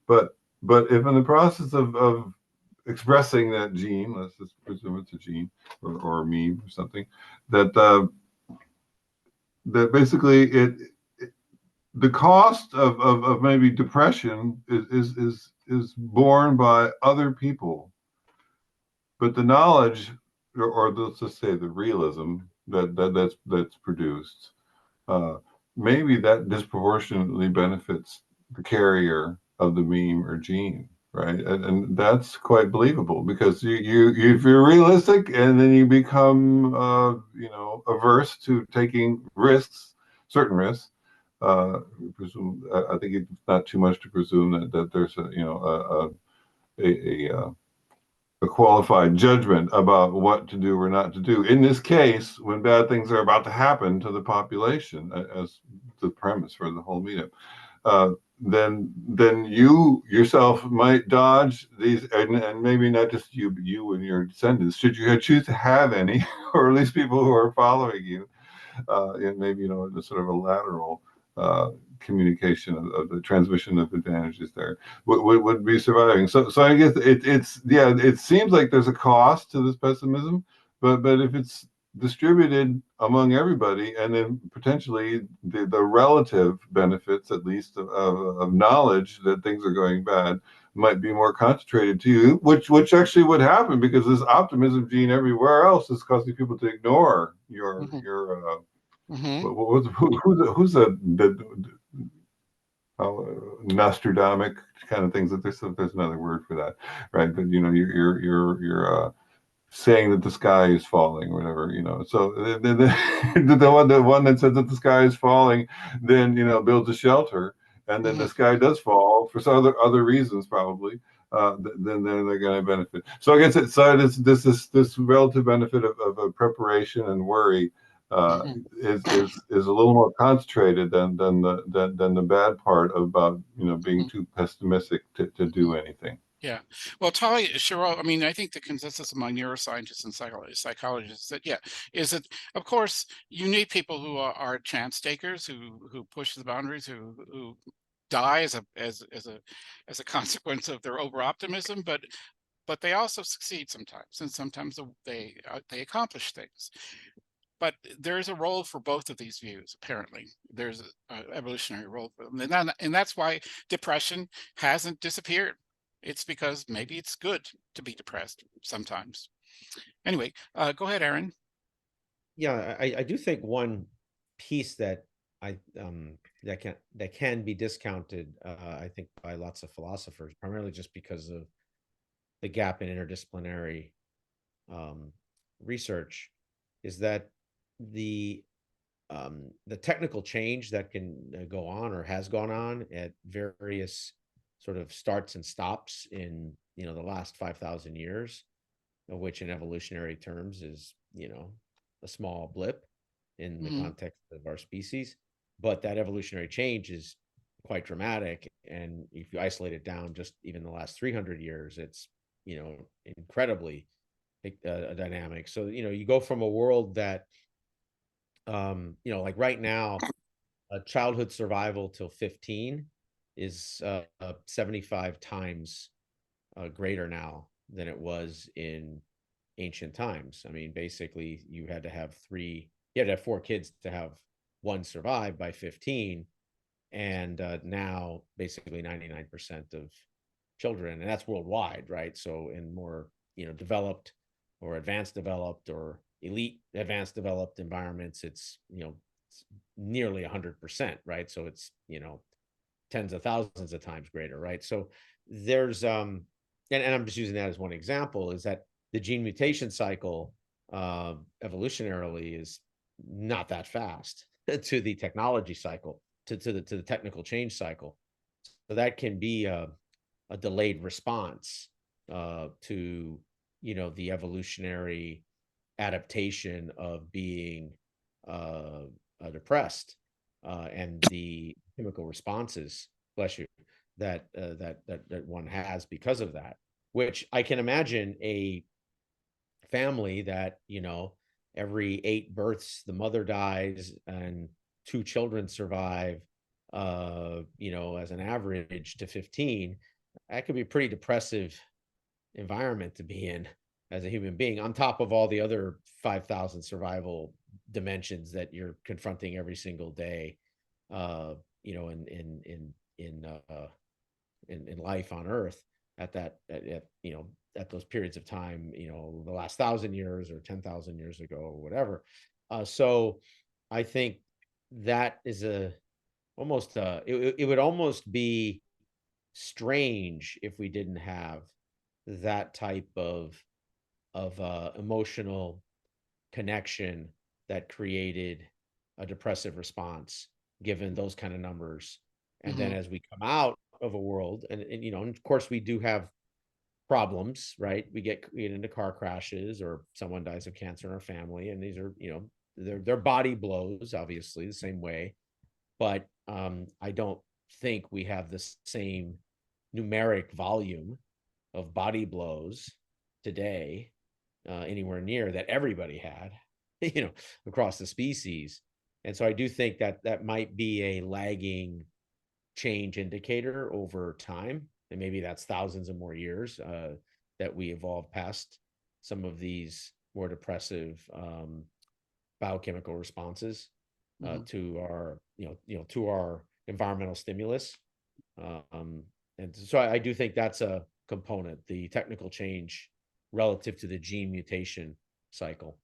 But if in the process of expressing that gene, let's just presume it's a gene or a meme or something, that basically the cost of maybe depression is borne by other people, but the knowledge or let's just say the realism that's produced, maybe that disproportionately benefits the carrier of the meme or gene, right? And that's quite believable, because you if you're realistic and then you become averse to taking risks, certain risks. I think it's not too much to presume that there's a qualified judgment about what to do or not to do. In this case, when bad things are about to happen to the population, as the premise for the whole meetup, then you yourself might dodge these, and maybe not just you, but you and your descendants, should you choose to have any, or at least people who are following you, and maybe the sort of a lateral communication of the transmission of advantages there would be surviving. So I guess it seems like there's a cost to this pessimism, but if it's distributed among everybody, and then potentially the relative benefits, at least of knowledge that things are going bad, might be more concentrated to you, which actually would happen, because this optimism gene everywhere else is causing people to ignore your who's the Nostradamus kind of things, that there's another word for that, right? But you're saying that the sky is falling, or whatever, so the one that says that the sky is falling then builds a shelter, and then the sky does fall for some other reasons, probably. Then they're going to benefit. So I guess this relative benefit of preparation and worry is a little more concentrated than the bad part about being too pessimistic to do anything.
Yeah. Well, Cheryl, I mean, I think the consensus among neuroscientists and psychologists is that, of course, you need people who are chance takers, who push the boundaries, who die as a consequence of their over optimism, but they also succeed sometimes, and sometimes they accomplish things. But there's a role for both of these views. Apparently, there's an evolutionary role for them, and that's why depression hasn't disappeared. It's because maybe it's good to be depressed sometimes. Anyway, go ahead, Aaron.
Yeah, I do think one piece that that can be discounted, I think, by lots of philosophers, primarily just because of the gap in interdisciplinary research, is that the technical change that can go on or has gone on at various sort of starts and stops in the last 5,000 years, of which in evolutionary terms is a small blip in the context of our species, but that evolutionary change is quite dramatic, and if you isolate it down just even the last 300 years, it's incredibly dynamic. So you go from a world that like right now, childhood survival till 15 is 75 times greater now than it was in ancient times. I mean, basically, you had to have 4 kids to have one survive by 15, and now basically 99% of children, and that's worldwide, right? So in more developed or advanced developed or elite advanced developed environments, it's it's nearly 100%, right? So it's tens of thousands of times greater, right? So there's and I'm just using that as one example, is that the gene mutation cycle evolutionarily is not that fast to the technology cycle, to the technical change cycle. So that can be a delayed response to the evolutionary adaptation of being depressed and the chemical responses, bless you, that one has because of that. Which I can imagine a family that every 8 births the mother dies and 2 children survive, as an average to 15. That could be a pretty depressive environment to be in as a human being, on top of all the other 5,000 survival dimensions that you're confronting every single day, in life on Earth at those periods of time, the last 1,000 years or 10,000 years ago or whatever. So I think that is almost it would almost be strange if we didn't have that type of emotional connection that created a depressive response, given those kind of numbers. And then as we come out of a world, and of course we do have problems, right? We get into car crashes, or someone dies of cancer in our family, and these are they're body blows, obviously, the same way. But I don't think we have the same numeric volume of body blows today anywhere near that everybody had, across the species. And so I do think that that might be a lagging change indicator over time, and maybe that's thousands of more years that we evolve past some of these more depressive biochemical responses to our to our environmental stimulus. And so I do think that's a component, the technical change relative to the gene mutation cycle.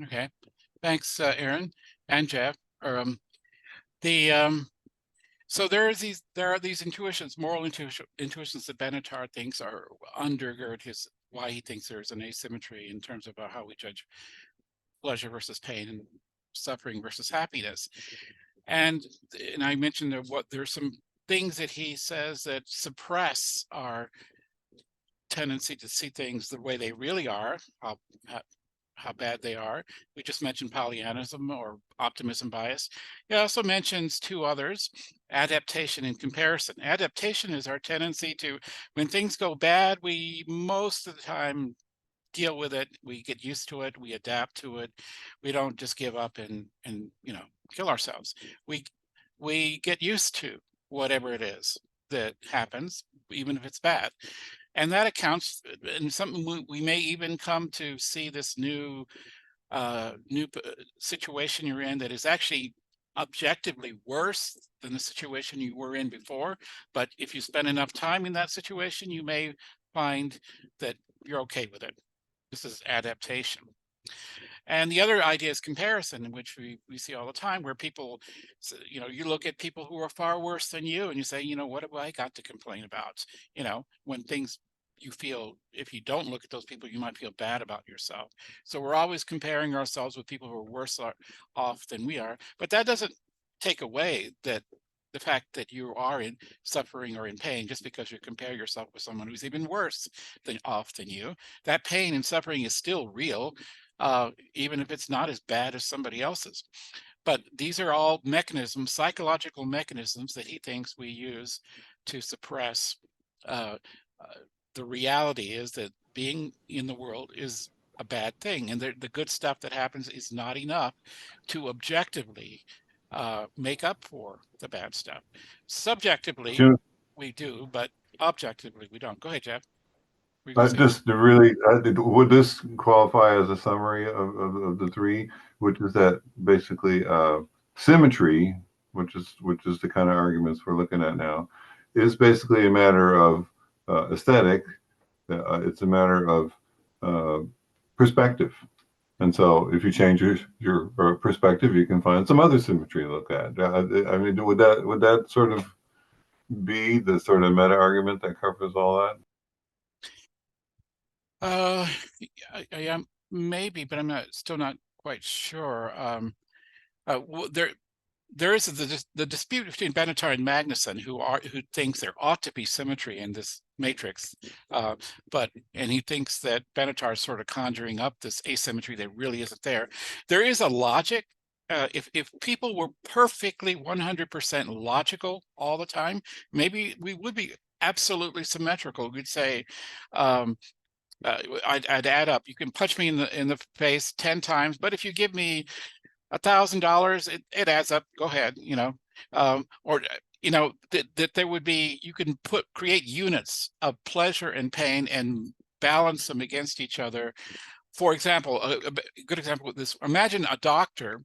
Okay, thanks, Aaron and Jeff. So there are these intuitions, moral intuitions that Benatar thinks are undergird why he thinks there's an asymmetry in terms of how we judge pleasure versus pain and suffering versus happiness. And I mentioned there's some things that he says that suppress our tendency to see things the way they really are, how bad they are. We just mentioned Pollyannism or optimism bias. He also mentions 2 others, adaptation and comparison. Adaptation is our tendency to, when things go bad, we most of the time deal with it. We get used to it. We adapt to it. We don't just give up and kill ourselves. We get used to whatever it is that happens, even if it's bad. And that accounts, and something we may even come to see this new situation you're in that is actually objectively worse than the situation you were in before. But if you spend enough time in that situation, you may find that you're okay with it. This is adaptation. And the other idea is comparison, in which we see all the time, where people, you know, you look at people who are far worse than you and you say, you know, what have I got to complain about? You know, when things you feel, if you don't look at those people, you might feel bad about yourself. So we're always comparing ourselves with people who are worse off than we are. But that doesn't take away that the fact that you are in suffering or in pain just because you compare yourself with someone who's even worse off than you. That pain and suffering is still real, even if it's not as bad as somebody else's. But these are all mechanisms, psychological mechanisms that he thinks we use to suppress. The reality is that being in the world is a bad thing, and the good stuff that happens is not enough to objectively make up for the bad stuff. Subjectively, we do, but objectively, we don't. Go ahead, Jeff.
Just to really, would this qualify as a summary of the three, which is that basically symmetry, which is the kind of arguments we're looking at now, is basically a matter of aesthetic. It's a matter of perspective. And so if you change your perspective, you can find some other symmetry to look at. I mean, would that sort of be the sort of meta argument that covers all that?
Yeah, maybe, but I'm still not quite sure. There is the dispute between Benatar and Magnuson, who thinks there ought to be symmetry in this matrix, and he thinks that Benatar is sort of conjuring up this asymmetry that really isn't there. There is a logic. If people were perfectly 100% logical all the time, maybe we would be absolutely symmetrical. We'd say, I'd add up. You can punch me in the face 10 times, but if you give me $1,000, it adds up. Go ahead, you know, or you know that there would be, you can create units of pleasure and pain and balance them against each other. For example, a good example of this: imagine a doctor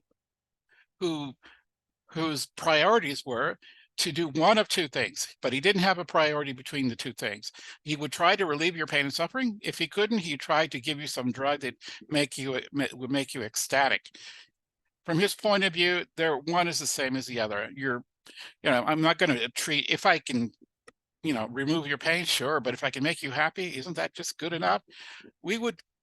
whose priorities were to do one of two things, but he didn't have a priority between the two things. He would try to relieve your pain and suffering. If he couldn't, he tried to give you some drug that would make you ecstatic. From his point of view, one is the same as the other. You know, I'm not going to treat, if I can, you know, remove your pain, sure, but if I can make you happy, isn't that just good enough?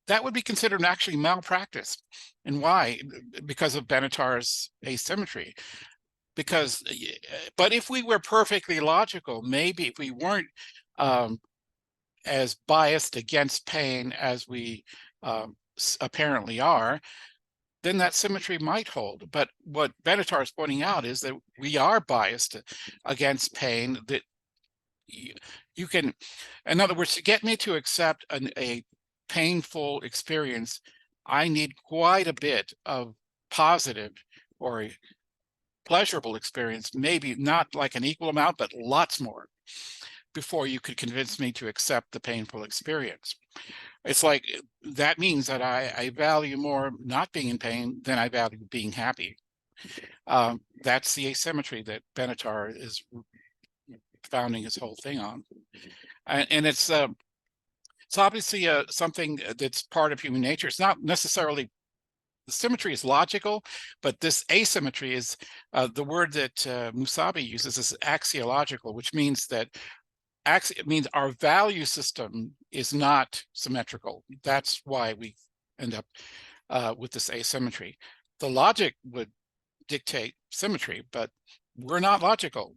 That would be considered actually malpractice. And why? Because of Benatar's asymmetry. But if we were perfectly logical, maybe if we weren't as biased against pain as we apparently are, then that symmetry might hold. But what Benatar is pointing out is that we are biased against pain, that you can, in other words, to get me to accept a painful experience, I need quite a bit of positive or pleasurable experience, maybe not like an equal amount, but lots more, before you could convince me to accept the painful experience. It's like, that means that I value more not being in pain than I value being happy. That's the asymmetry that Benatar is founding his whole thing on. And it's obviously something that's part of human nature. It's not necessarily, the symmetry is logical, but this asymmetry is, the word that Musabi uses is axiological, which means that it means our value system is not symmetrical. That's why we end up with this asymmetry. The logic would dictate symmetry, but we're not logical.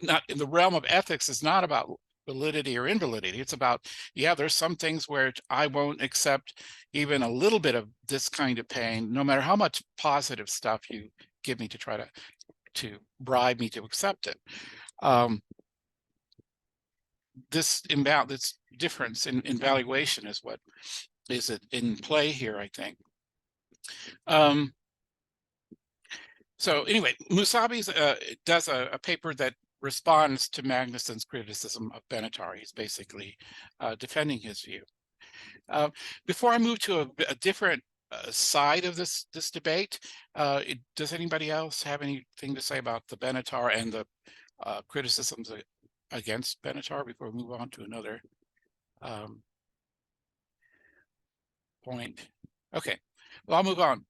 Not in the realm of ethics. It's not about validity or invalidity. It's about, yeah, there's some things where I won't accept even a little bit of this kind of pain, no matter how much positive stuff you give me to try to bribe me to accept it. This difference in valuation is what is in play here, I think. So anyway, Musabi does a paper that responds to Magnuson's criticism of Benatar. He's basically defending his view. Before I move to a different side of this debate, does anybody else have anything to say about the Benatar and the criticisms against Benatar before we move on to another point? Okay. Well, I'll move on.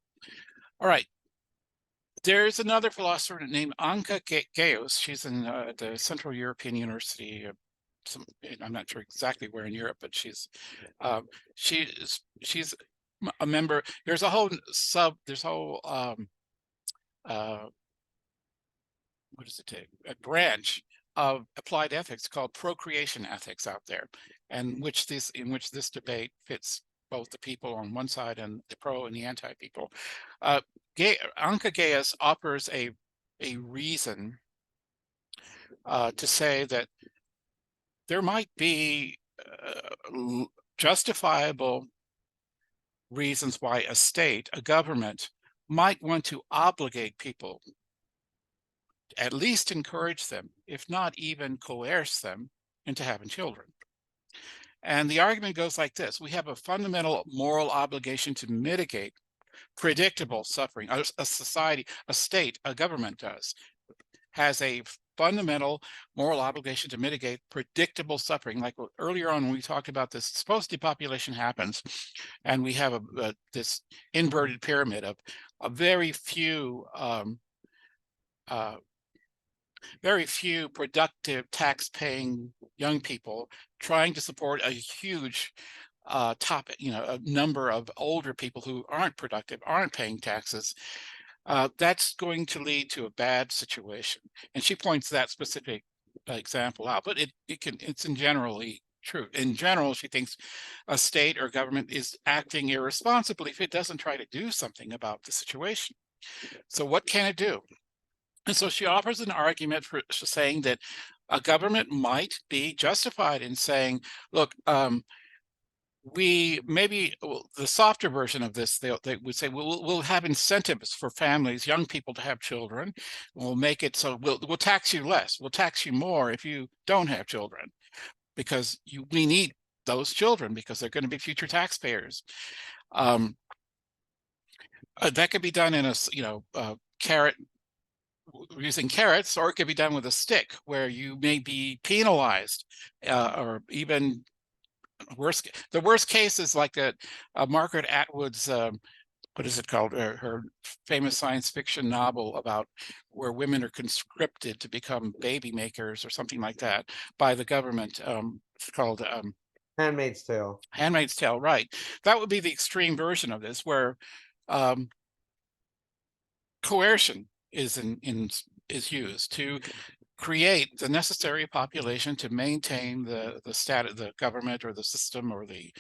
All right. There's another philosopher named Anka Gayos. She's in the Central European University. I'm not sure exactly where in Europe, but she's a member. There's a whole what does it take? A branch of applied ethics called procreation ethics out there, and in which this debate fits both the people on one side and the pro and the anti people. Anka Gayos offers a reason to say that there might be justifiable reasons why a state, a government, might want to obligate people, at least encourage them, if not even coerce them into having children. And the argument goes like this: we have a fundamental moral obligation to mitigate predictable suffering. A society, a state, a government has a fundamental moral obligation to mitigate predictable suffering. Like earlier on when we talked about this, suppose depopulation happens and we have this inverted pyramid of very few productive tax-paying young people trying to support a huge a number of older people who aren't productive, aren't paying taxes. That's going to lead to a bad situation. And she points that specific example out, but it's in generally true. In general, she thinks a state or government is acting irresponsibly if it doesn't try to do something about the situation. So what can it do? And so she offers an argument for saying that a government might be justified in saying, look, the softer version of this, they would say, we'll have incentives for families, young people, to have children. We'll make it so we'll tax you less. We'll tax you more if you don't have children, because we need those children because they're going to be future taxpayers. That could be done in a carrot, using carrots, or it could be done with a stick, where you may be penalized, or even the worst case is like Margaret Atwood's what is it called, her famous science fiction novel about where women are conscripted to become baby makers or something like that by the government. It's called
Handmaid's Tale.
Handmaid's Tale, right? That would be the extreme version of this, where coercion is used to create the necessary population to maintain the status, the government or the system or the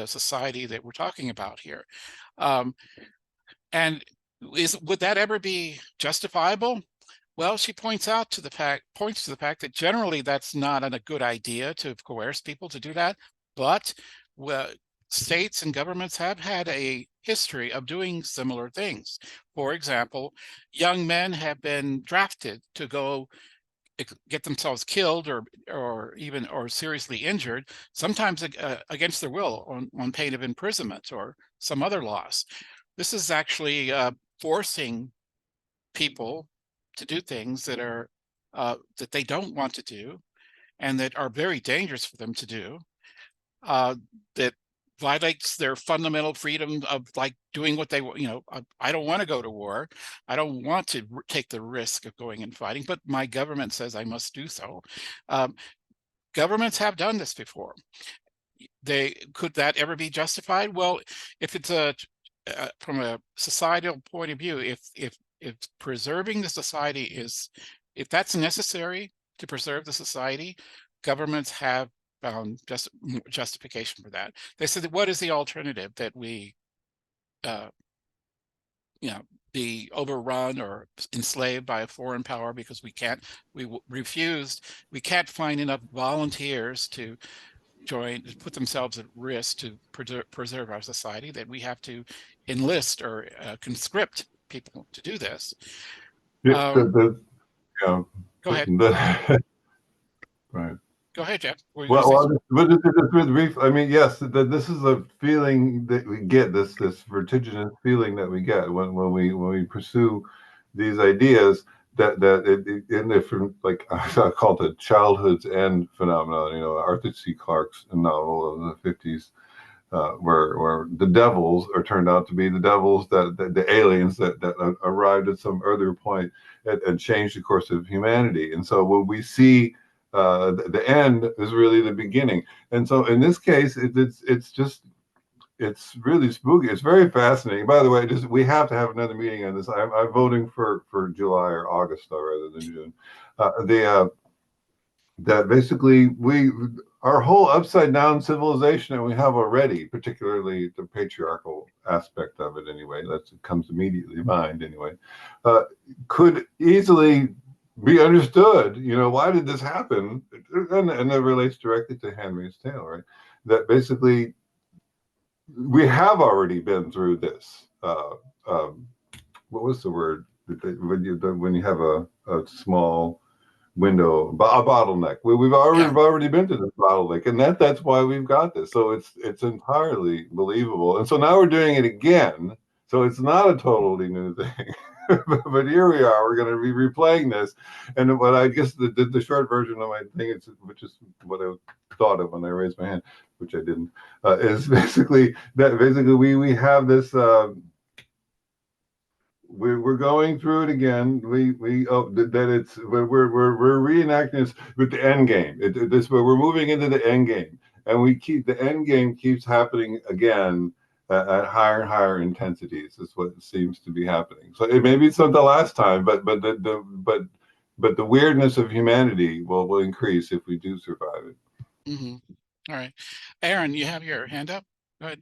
society that we're talking about here. And would that ever be justifiable? Well, she points to the fact that generally that's not a good idea to coerce people to do that, but states and governments have had a history of doing similar things. For example, young men have been drafted to go get themselves killed or seriously injured, sometimes against their will, on pain of imprisonment or some other loss. This is actually forcing people to do things that are that they don't want to do, and that are very dangerous for them to do, that violates their fundamental freedom of like doing what they want. I don't want to go to war. I don't want to take the risk of going and fighting, but my government says I must do so. Governments have done this before. Could that ever be justified? Well, if it's from a societal point of view, if preserving the society if that's necessary to preserve the society, governments have found justification for that. They said, what is the alternative? That we be overrun or enslaved by a foreign power because we can't find enough volunteers to put themselves at risk to preserve our society, that we have to enlist or conscript people to do this.
Yeah,
Go ahead.
Right.
Go ahead, Jeff.
I mean, yes, this is a feeling that we get, this vertiginous feeling that we get when we pursue these ideas that in different, like I call it the childhood's end phenomenon. Arthur C. Clarke's novel of the 50s, where the devils are turned out to be the devils the aliens that arrived at some earlier point and changed the course of humanity. And so when we see the end is really the beginning. And so in this case, it's really spooky. It's very fascinating. By the way, we have to have another meeting on this. I'm voting for July or August though, rather than June. That basically our whole upside down civilization that we have already, particularly the patriarchal aspect of it anyway, that comes immediately to mind anyway, could easily be understood. Why did this happen? And it relates directly to Handmaid's Tale, right? That basically we have already been through this. What was the word? When you have a small window, a bottleneck. We've already been to this bottleneck, and that's why we've got this. So it's entirely believable. And so now we're doing it again. So it's not a totally new thing. But here we are. We're going to be replaying this. And what I guess the short version of my thing is, which is what I thought of when I raised my hand, which I didn't, is basically that we have this. We're going through it again. We're reenacting this with the end game. We're moving into the end game, and the end game keeps happening again at higher and higher intensities. Is what seems to be happening. So maybe it's not the last time, but the weirdness of humanity will increase if we do survive it.
Mm-hmm. All right, Aaron, you have your hand up. Go ahead.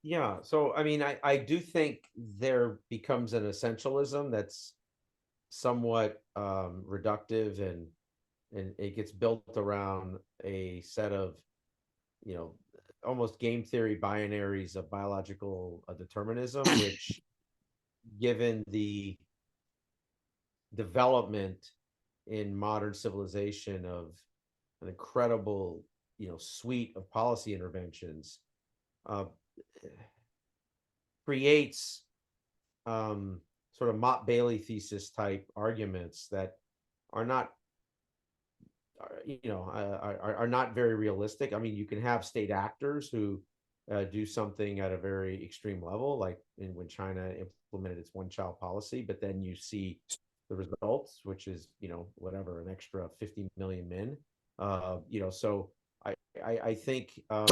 Yeah. So, I mean, I do think there becomes an essentialism that's somewhat reductive, and it gets built around a set of, almost game theory binaries of biological determinism, which, given the development in modern civilization of an incredible, suite of policy interventions, creates sort of Mott Bailey thesis type arguments that are not, are not very realistic. I mean, you can have state actors who do something at a very extreme level, like when China implemented its one-child policy, but then you see the results, which is, whatever, an extra 50 million men. So I think I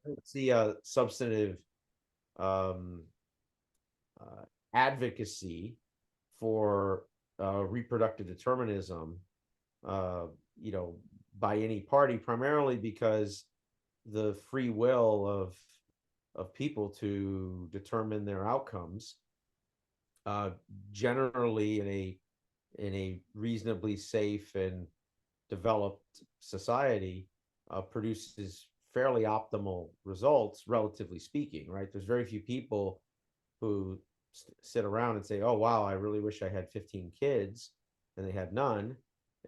don't see a substantive advocacy for reproductive determinism, by any party, primarily because the free will of people to determine their outcomes, generally in a reasonably safe and developed society, produces fairly optimal results, relatively speaking, right? There's very few people who sit around and say, oh, wow, I really wish I had 15 kids, and they had none.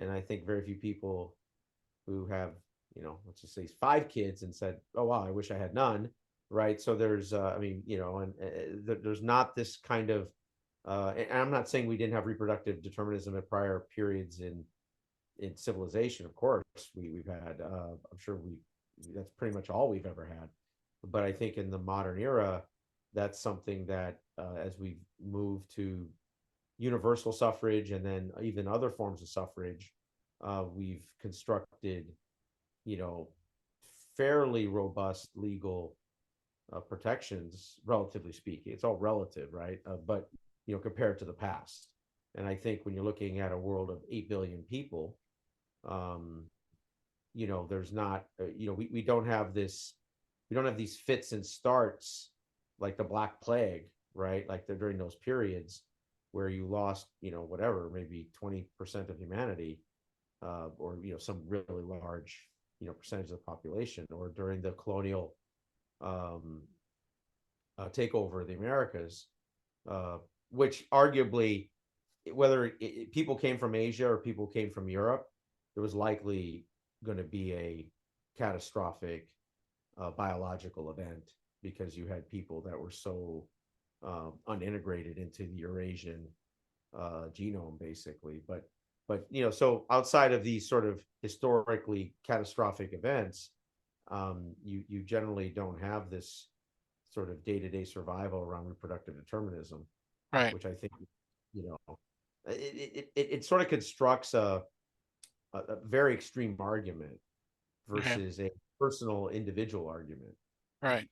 And I think very few people who have, let's just say 5 kids and said, oh, wow, I wish I had none, right? So there's, there's not this kind of, and I'm not saying we didn't have reproductive determinism at prior periods in civilization. Of course, we've had, I'm sure that's pretty much all we've ever had. But I think in the modern era, that's something that as we move to universal suffrage and then even other forms of suffrage, we've constructed, fairly robust legal protections, relatively speaking. It's all relative, right? But, compared to the past. And I think when you're looking at a world of 8 billion people, there's not, we don't have this, we don't have these fits and starts like the Black Plague, right? Like during those periods where you lost, whatever, maybe 20% of humanity, or, some really large, percentage of the population, or during the colonial takeover of the Americas, which arguably, whether people came from Asia or people came from Europe, there was likely going to be a catastrophic biological event, because you had people that were so unintegrated into the Eurasian genome, basically. But so outside of these sort of historically catastrophic events,
you generally don't have this sort of day-to-day survival around reproductive determinism,
Right.
which I think, it sort of constructs a very extreme argument
Okay.
versus a personal individual argument.
Right.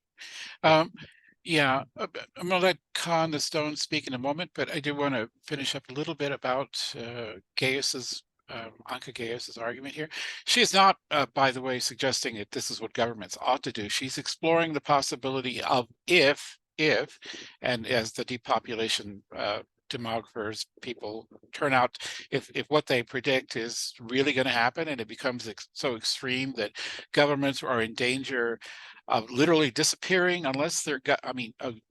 Yeah, I'm gonna let Khan the Stone speak in a moment, but I do want to finish up a little bit about Gaius's Anka Gaius's argument here. She is not, by the way, suggesting that this is what governments ought to do. She's exploring the possibility of if, and as the depopulation demographers, people turn out, if what they predict is really going to happen, and it becomes so extreme that governments are in danger of literally disappearing unless they're,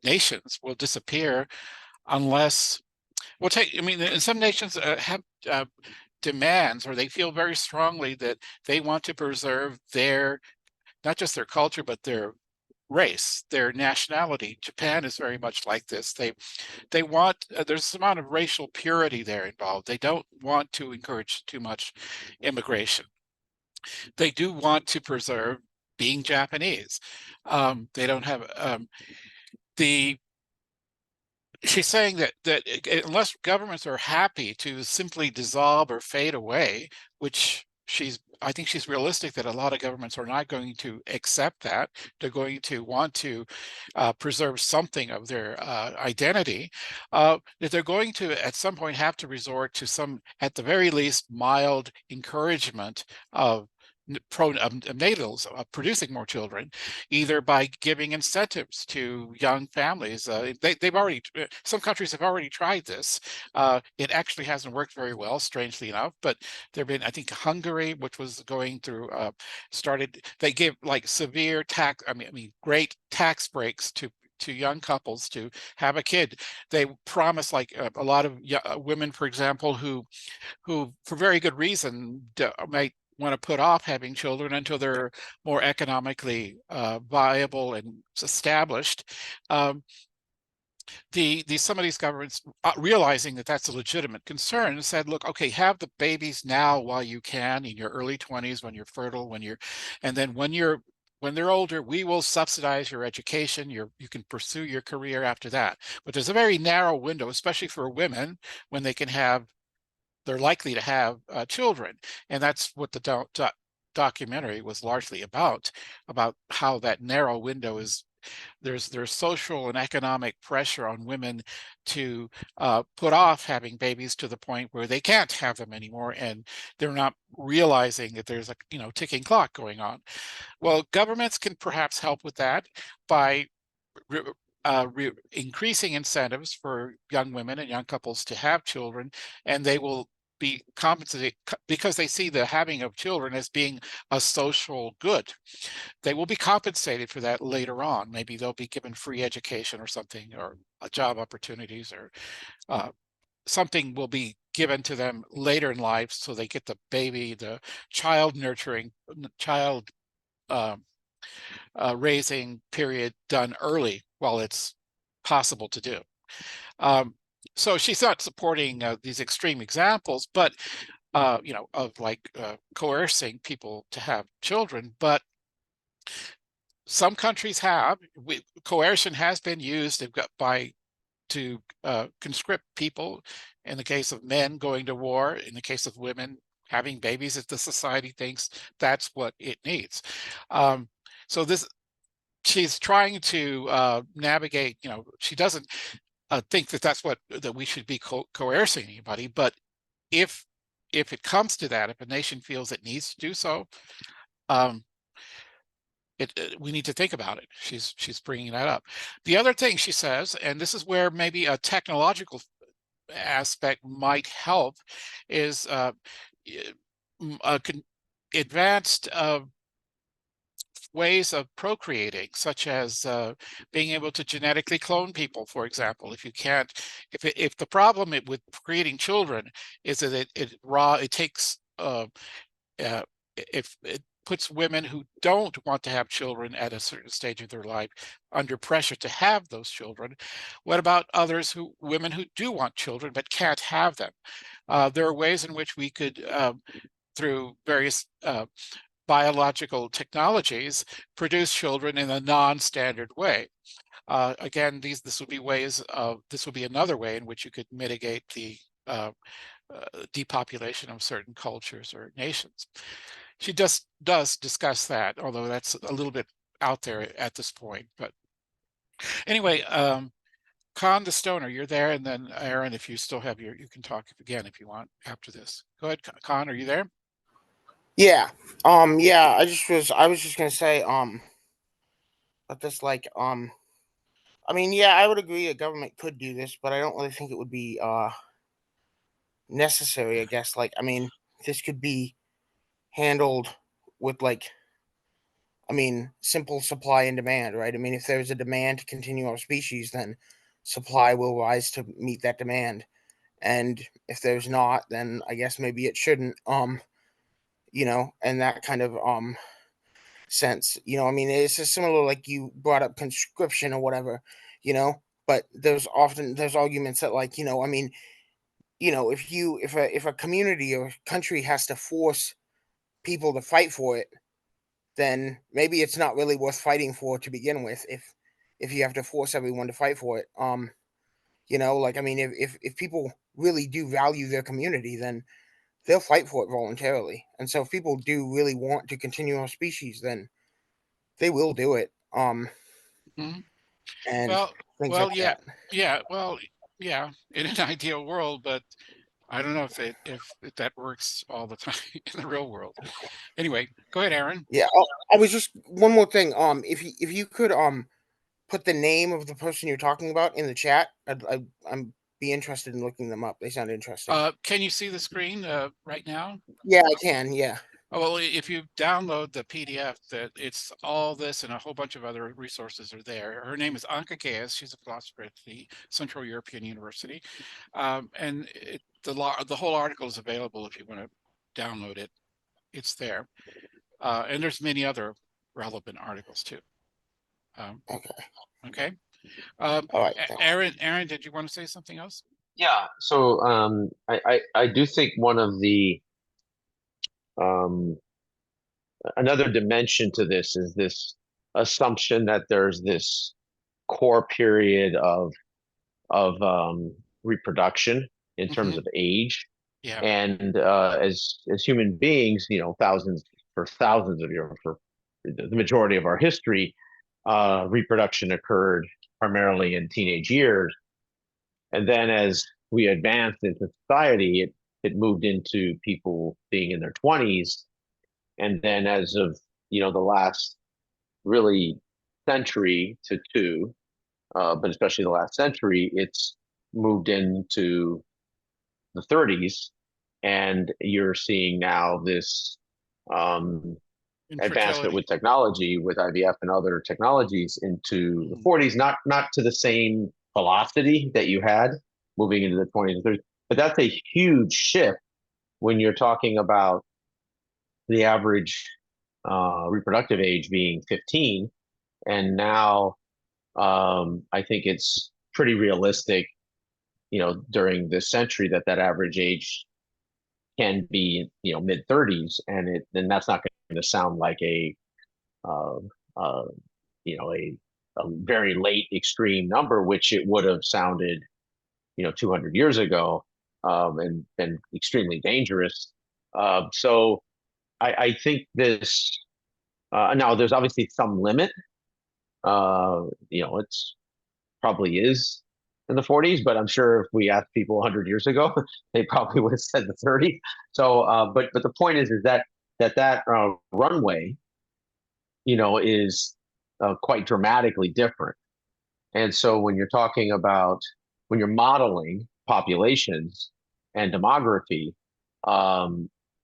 nations will disappear unless, in some nations have demands, or they feel very strongly that they want to preserve their, not just their culture, but their race, their nationality. Japan is very much like this. They want, there's some amount of racial purity there involved. They don't want to encourage too much immigration. They do want to preserve being Japanese. They don't have she's saying that unless governments are happy to simply dissolve or fade away, which I think she's realistic that a lot of governments are not going to accept that. They're going to want to preserve something of their identity, that they're going to at some point have to resort to some, at the very least, mild encouragement of pronatals, producing more children, either by giving incentives to young families. They've already, some countries have already tried this. It actually hasn't worked very well, strangely enough, but there've been, I think, Hungary, which was going through, they give like severe tax, great tax breaks to young couples to have a kid. They promise, like a lot of women, for example, who for very good reason might want to put off having children until they're more economically viable and established. Some of these governments, realizing that that's a legitimate concern, said, look, okay, have the babies now while you can, in your early 20s, when you're fertile, and then when they're older, we will subsidize your education. You can pursue your career after that. But there's a very narrow window, especially for women, when they're likely to have children. And that's what the documentary was largely about how that narrow window is. There's social and economic pressure on women to put off having babies to the point where they can't have them anymore, and they're not realizing that there's a ticking clock going on. Well, governments can perhaps help with that by increasing incentives for young women and young couples to have children, and they will be compensated because they see the having of children as being a social good. They will be compensated for that later on. Maybe they'll be given free education or something, or job opportunities, or something will be given to them later in life, so they get the child nurturing, child raising period done early while it's possible to do. So she's not supporting these extreme examples, but of coercing people to have children. But some countries have. Coercion has been used to conscript people. In the case of men going to war, in the case of women having babies, if the society thinks that's what it needs. So she's trying to navigate. She doesn't think that we should be coercing anybody, but if it comes to that, if a nation feels it needs to do so, we need to think about it. She's bringing that up. The other thing she says, and this is where maybe a technological aspect might help, is advanced ways of procreating, such as being able to genetically clone people, for example. If the problem with creating children is that it takes if it puts women who don't want to have children at a certain stage of their life under pressure to have those children, what about women who do want children but can't have them? There are ways in which we could, through various biological technologies produce children in a non-standard way. Again, this would be another way in which you could mitigate the depopulation of certain cultures or nations. She just does discuss that, although that's a little bit out there at this point. But anyway, Con the Stoner, you're there, and then Aaron, if you still have you can talk again if you want after this. Go ahead, Con, are you there?
Yeah. Yeah, I was just gonna say, but this I mean, yeah, I would agree a government could do this, but I don't really think it would be necessary, I guess. Like, I mean, this could be handled with I mean, simple supply and demand, right? I mean, if there's a demand to continue our species, then supply will rise to meet that demand. And if there's not, then I guess maybe it shouldn't. And that kind of sense. I mean, it's just similar, like you brought up conscription or whatever, but there's arguments that, I mean, if a community or country has to force people to fight for it, then maybe it's not really worth fighting for to begin with, if you have to force everyone to fight for it. I mean, if people really do value their community, then they'll fight for it voluntarily. And so if people do really want to continue our species, then they will do it.
Mhm.
And
Well,
things like
yeah,
that.
yeah, in an ideal world, but I don't know if that works all the time in the real world. Anyway, go ahead, Aaron.
Yeah. Oh, I was just one more thing. If you could put the name of the person you're talking about in the chat, I'm be interested in looking them up. They sound interesting.
Can you see the screen right now?
Yeah, I can. Yeah.
Oh, well, if you download the PDF, that it's all this and a whole bunch of other resources are there. Her name is Anka Gaius. She's a philosopher at the Central European University, and the whole article is available if you want to download it. It's there, and there's many other relevant articles too.
Okay.
Okay.
All right.
Aaron, did you want to say something else?
Yeah. So I do think one of the another dimension to this is this assumption that there's this core period of reproduction in terms of age.
Yeah.
And as human beings, thousands of years, for the majority of our history, reproduction occurred primarily in teenage years. And then as we advanced into society, it moved into people being in their 20s. And then as of, the last really century to two, but especially the last century, it's moved into the 30s. And you're seeing now this advancement with technology, with IVF and other technologies, into the 40s, not to the same velocity that you had moving into the 20s and 30s, but that's a huge shift when you're talking about the average reproductive age being 15, and now I think it's pretty realistic, during this century, that average age can be, mid 30s, and that's not going to sound like a very late extreme number, which it would have sounded, 200 years ago, and extremely dangerous. So I think this, now there's obviously some limit. It's probably is in the 40s, but I'm sure if we asked people 100 years ago, they probably would have said the 30. So, but the point is that runway, is quite dramatically different. And so when you're talking about, when you're modeling populations and demography,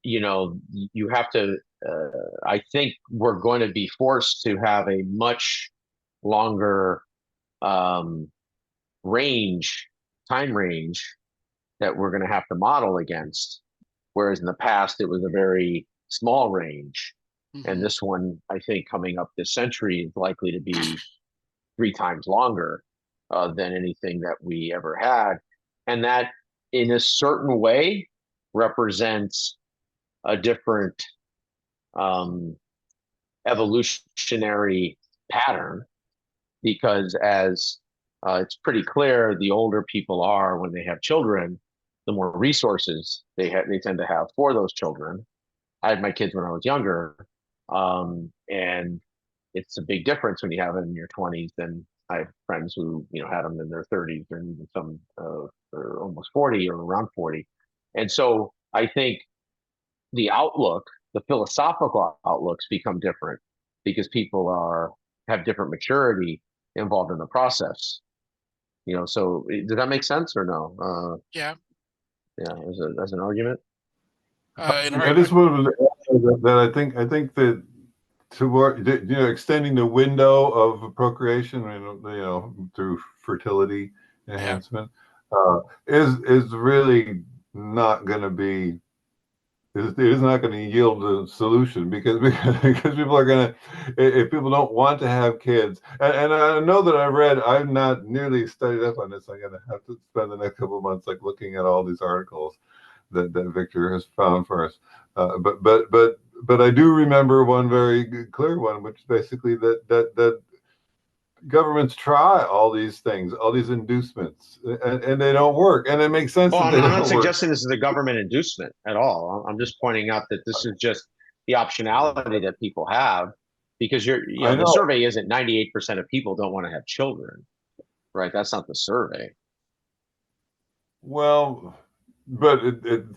you have to, I think we're going to be forced to have a much longer time range that we're going to have to model against. Whereas in the past, it was a very small range. And this one, I think, coming up this century is likely to be 3 times longer than anything that we ever had. And that, in a certain way, represents a different evolutionary pattern, because as it's pretty clear, the older people are when they have children, the more resources they tend to have for those children. I had my kids when I was younger, and it's a big difference when you have it in your 20s than I have friends who had them in their 30s, or even some are almost 40 or around 40. And so I think the outlook, the philosophical outlooks become different because people have different maturity involved in the process. So does that make sense or no?
Yeah.
Yeah, as an argument.
I just wanted to add that I think that toward extending the window of procreation, through fertility enhancement, is really not going to be. It is not going to yield a solution because people are going to, if people don't want to have kids, and I know that I've not nearly studied up on this. I'm going to have to spend the next couple of months looking at all these articles that Victor has found for us. But I do remember one very clear one, which is basically that governments try all these things, all these inducements, and they don't work. And it makes sense
Well,
that they
I'm
don't
not
work.
suggesting this is a government inducement at all. I'm just pointing out that this is just the optionality that people have, because the survey isn't 98% of people don't want to have children, right? That's not the survey.
Well, but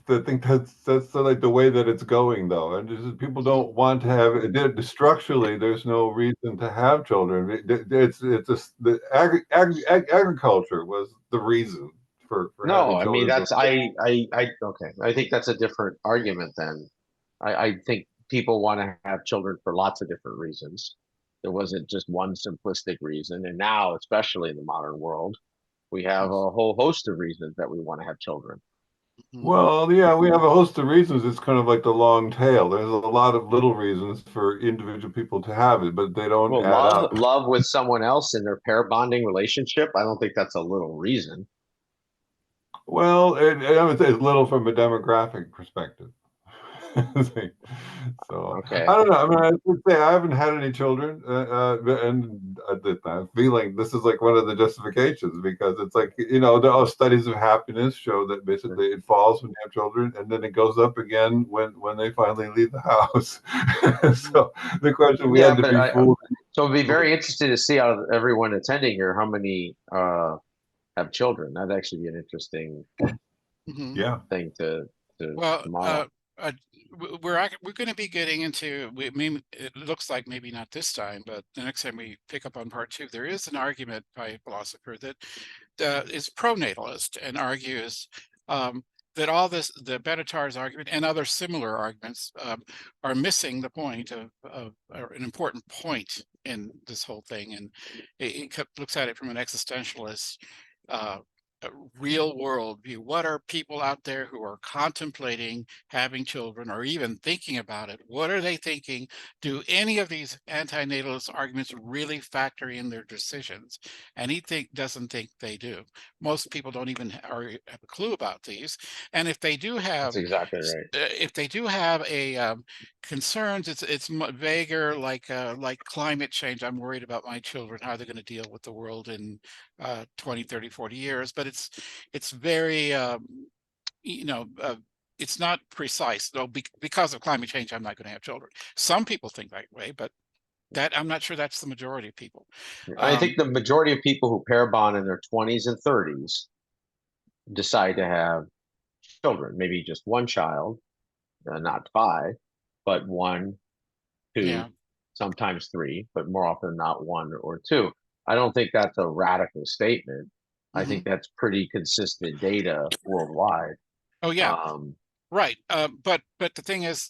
I think that's like the way that it's going, though, and just people don't want to have it. Structurally, there's no reason to have children. The agriculture was the reason for
No,
having
I mean
children.
okay. I think that's a different argument then. I think people want to have children for lots of different reasons. There wasn't just one simplistic reason, and now, especially in the modern world, we have a whole host of reasons that we want to have children.
Well, yeah, we have a host of reasons. It's kind of like the long tail. There's a lot of little reasons for individual people to have it, but they don't add up.
Love with someone else in their pair bonding relationship, I don't think that's a little reason.
Well, I would say it's little from a demographic perspective. So
okay.
I don't know. I mean, I would say I haven't had any children, and I'm feeling this is like one of the justifications, because it's like the studies of happiness show that basically it falls when you have children, and then it goes up again when they finally leave the house. So the question we had to be fooled.
So it'd be very interesting to see out of everyone attending here how many have children. That'd actually be an interesting thing to model.
We're going to be getting into. It looks like maybe not this time, but the next time we pick up on part 2, there is an argument by a philosopher that is pronatalist and argues that all this, the Benatar's argument and other similar arguments, are missing the point of an important point in this whole thing, and it looks at it from an existentialist real world view. What are people out there who are contemplating having children or even thinking about it? What are they thinking? Do any of these antinatalist arguments really factor in their decisions? And he doesn't think they do. Most people don't even have a clue about these. And if they do have,
that's exactly right.
If they do have a concerns, it's vaguer, like climate change. I'm worried about my children, how they're going to deal with the world in 20, 30, 40 years. But it's very it's not precise, though. Because of climate change, I'm not going to have children. Some people think that way, but that I'm not sure that's the majority of people.
I think the majority of people who pair bond in their 20s and 30s decide to have children, maybe just one child, not 5, but 1, 2, sometimes 3, but more often than not 1 or 2. I don't think that's a radical statement. I think that's pretty consistent data worldwide.
Oh yeah, right. But the thing is,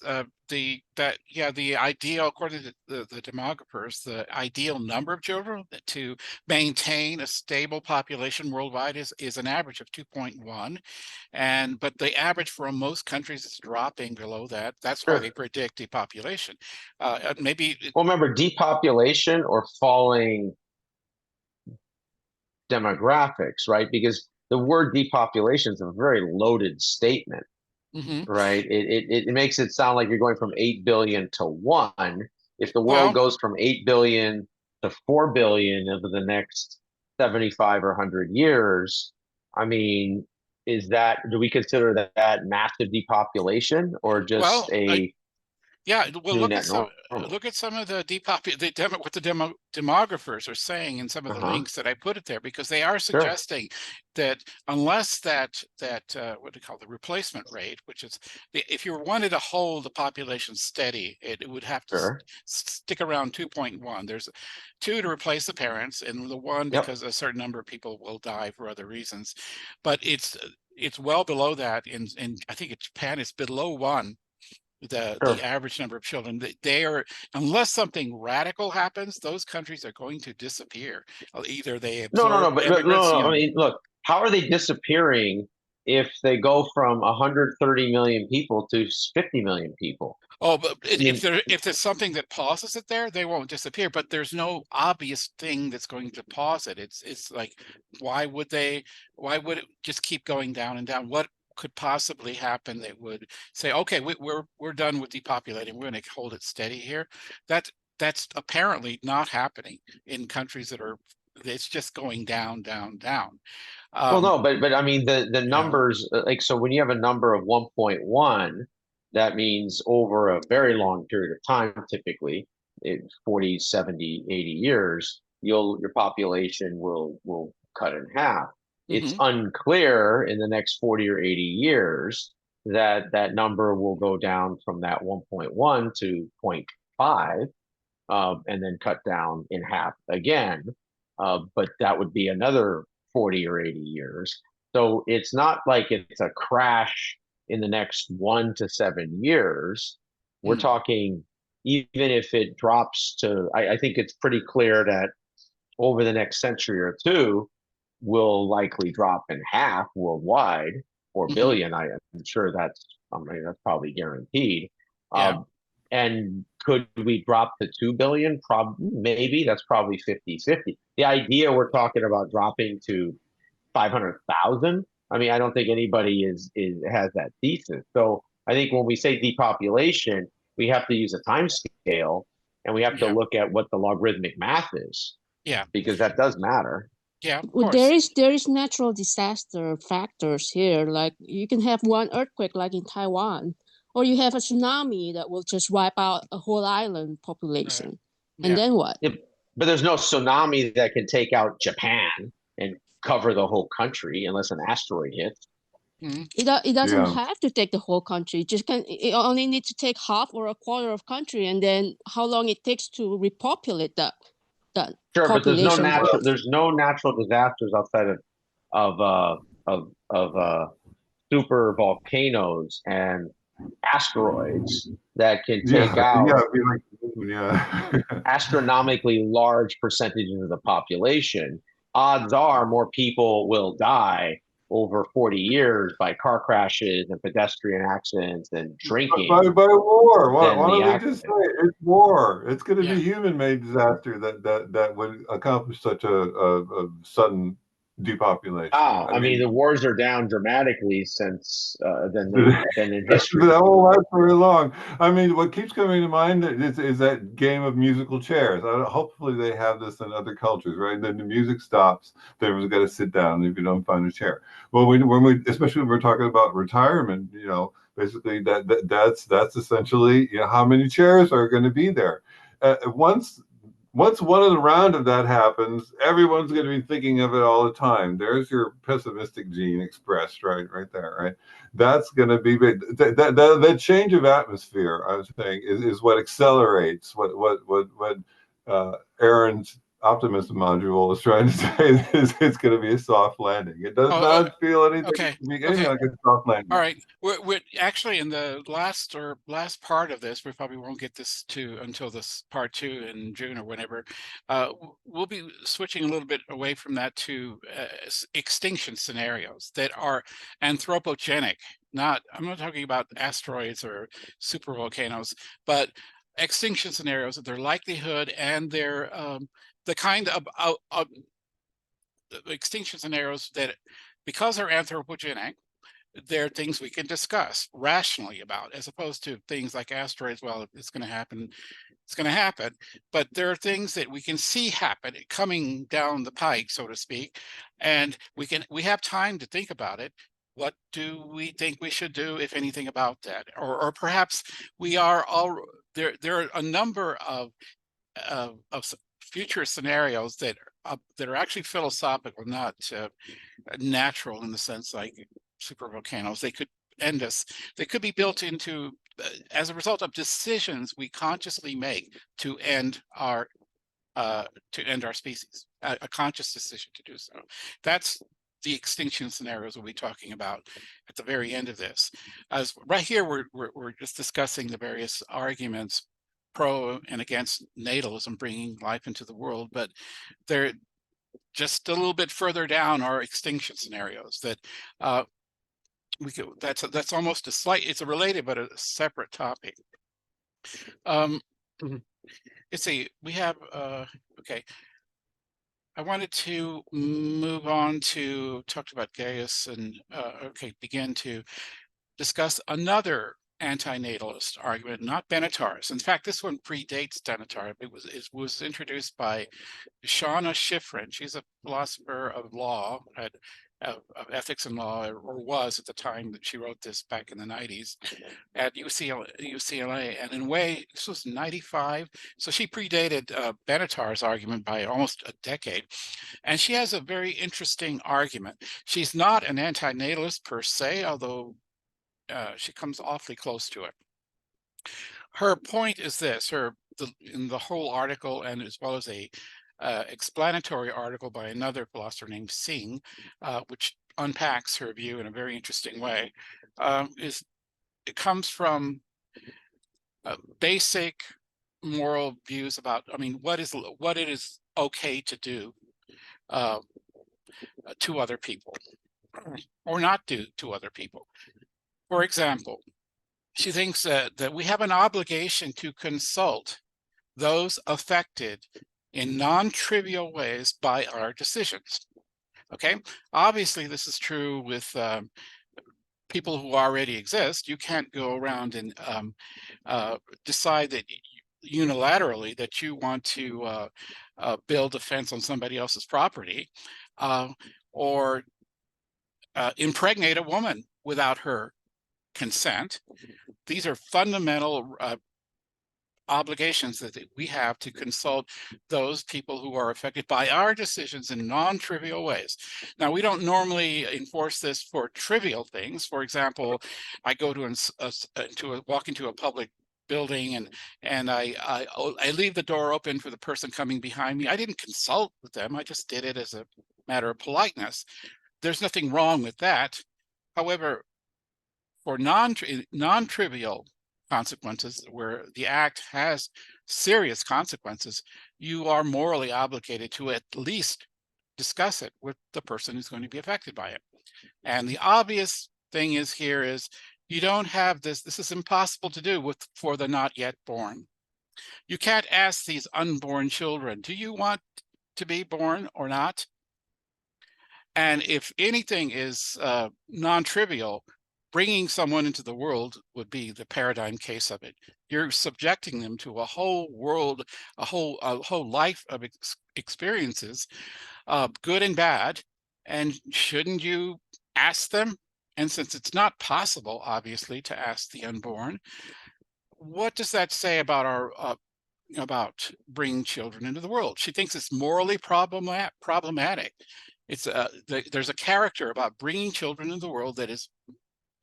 the ideal, according to the demographers, the ideal number of children to maintain a stable population worldwide is an average of 2.1, but the average for most countries is dropping below that. That's why they predict depopulation. Maybe.
Well, remember, depopulation or falling demographics, right? Because the word depopulation is a very loaded statement. right? It makes it sound like you're going from 8 billion to 1. If the
Well,
world goes from 8 billion to 4 billion over the next 75 or 100 years, I mean, do we consider that massive depopulation or just
well, yeah, well,
new net normal?
look at some of the what the demographers are saying in some of the links that I put it there, because they are suggesting that unless that what do you call the replacement rate, which is if you wanted to hold the population steady, it would have to stick around 2.1. There's 2 to replace the parents, and the 1 because a certain number of people will die for other reasons. But it's well below that. In I think in Japan, it's below 1. The average number of children. They are, unless something radical happens, those countries are going to disappear. Either they absorb immigrants.
I mean, look, how are they disappearing if they go from 130 million people to 50 million people?
Oh, but if there's something that pauses it there, they won't disappear. But there's no obvious thing that's going to pause it. It's like, why would it just keep going down and down? What could possibly happen that would say, okay, we're done with depopulating, we're going to hold it steady here? That's apparently not happening in countries that are, it's just going down, down, down.
Well, no, but I mean the numbers, like, so when you have a number of 1.1, that means over a very long period of time, typically 40, 70, 80 years, your population will cut in half. It's unclear in the next 40 or 80 years that number will go down from that 1.1 to 0.5, and then cut down in half again. But that would be another 40 or 80 years. So it's not like it's a crash in the next 1 to 7 years. We're talking, even if it drops to, I think it's pretty clear that over the next century or two, will likely drop in half worldwide, 4 billion. I'm sure that's probably guaranteed. And could we drop to 2 billion? Probably, maybe. That's probably 50-50. The idea we're talking about dropping to 500,000, I mean, I don't think anybody has that thesis. So I think when we say depopulation, we have to use a time scale, and we have to look at what the logarithmic math is. Yeah, because that does matter.
Yeah,
well, there is natural disaster factors here. Like you can have one earthquake, like in Taiwan, or you have a tsunami that will just wipe out a whole island population. And then what?
But there's no tsunami that can take out Japan and cover the whole country unless an asteroid hits.
It doesn't have to take the whole country. It only needs to take half or a quarter of country, and then how long it takes to repopulate that.
Sure, but there's no natural disasters outside of super volcanoes and asteroids that can take out astronomically large percentages of the population. Odds are more people will die over 40 years by car crashes and pedestrian accidents and drinking.
By war. Why don't we just say it's war? It's going to be human-made disaster that would accomplish such a sudden depopulation.
I mean, the wars are down dramatically since than in history.
That won't last very long. I mean, what keeps coming to mind is that game of musical chairs. Hopefully they have this in other cultures, right? Then the music stops. Everyone's got to sit down if you don't find a chair. Well, especially when we're talking about retirement, basically that's essentially how many chairs are going to be there. Once one of the round of that happens, everyone's going to be thinking of it all the time. There's your pessimistic gene expressed right there, right? That's going to be big. That change of atmosphere, I was saying, is what accelerates what Aaron's optimism module is trying to say. It's going to be a soft landing. It does not feel anything like a soft landing.
All right, we're actually in the last part of this. We probably won't get this until this part 2 in June or whenever. We'll be switching a little bit away from that to extinction scenarios that are anthropogenic. I'm not talking about asteroids or super volcanoes, but extinction scenarios, their likelihood and their the kind of extinction scenarios that, because they're anthropogenic, they're things we can discuss rationally about, as opposed to things like asteroids. Well, it's going to happen. It's going to happen. But there are things that we can see happen coming down the pike, so to speak, and we have time to think about it. What do we think we should do, if anything, about that? Or perhaps we are all there. There are a number of future scenarios that are actually philosophical, not natural in the sense like supervolcanoes. They could end us. They could be built into as a result of decisions we consciously make to end our species. A conscious decision to do so. That's the extinction scenarios we'll be talking about at the very end of this. As right here, we're just discussing the various arguments pro and against natalism, bringing life into the world, but they're just a little bit further down are extinction scenarios that we could, that's almost a slight, it's a related but a separate topic. Let's see, we have okay, I wanted to move on to talked about Gaius and begin to discuss another antinatalist argument, not Benatar's. In fact, this one predates Benatar. It was introduced by Shauna Schifrin. She's a philosopher of law, of ethics and law, or was at the time that she wrote this back in the 90s at UCLA. And in a way, this was 95. So she predated Benatar's argument by almost a decade. And she has a very interesting argument. She's not an antinatalist per se, although she comes awfully close to it. Her point is this: in the whole article, and as well as a explanatory article by another philosopher named Singh, which unpacks her view in a very interesting way, it comes from basic moral views about, I mean, what it is okay to do to other people, or not do to other people. For example, she thinks that we have an obligation to consult those affected in non-trivial ways by our decisions. Okay, obviously this is true with people who already exist. You can't go around and decide that unilaterally that you want to build a fence on somebody else's property, or impregnate a woman without her consent. These are fundamental obligations that we have to consult those people who are affected by our decisions in non-trivial ways. Now, we don't normally enforce this for trivial things. For example, I go to walk into a public building and I leave the door open for the person coming behind me. I didn't consult with them. I just did it as a matter of politeness. There's nothing wrong with that. However, for non-trivial consequences, where the act has serious consequences, you are morally obligated to at least discuss it with the person who's going to be affected by it. And the obvious thing is you don't have this is impossible to do for the not yet born. You can't ask these unborn children, do you want to be born or not? And if anything is non-trivial, bringing someone into the world would be the paradigm case of it. You're subjecting them to a whole world, a whole life of experiences, good and bad. And shouldn't you ask them? And since it's not possible, obviously, to ask the unborn, what does that say about about bringing children into the world? She thinks it's morally problematic. It's there's a character about bringing children into the world that is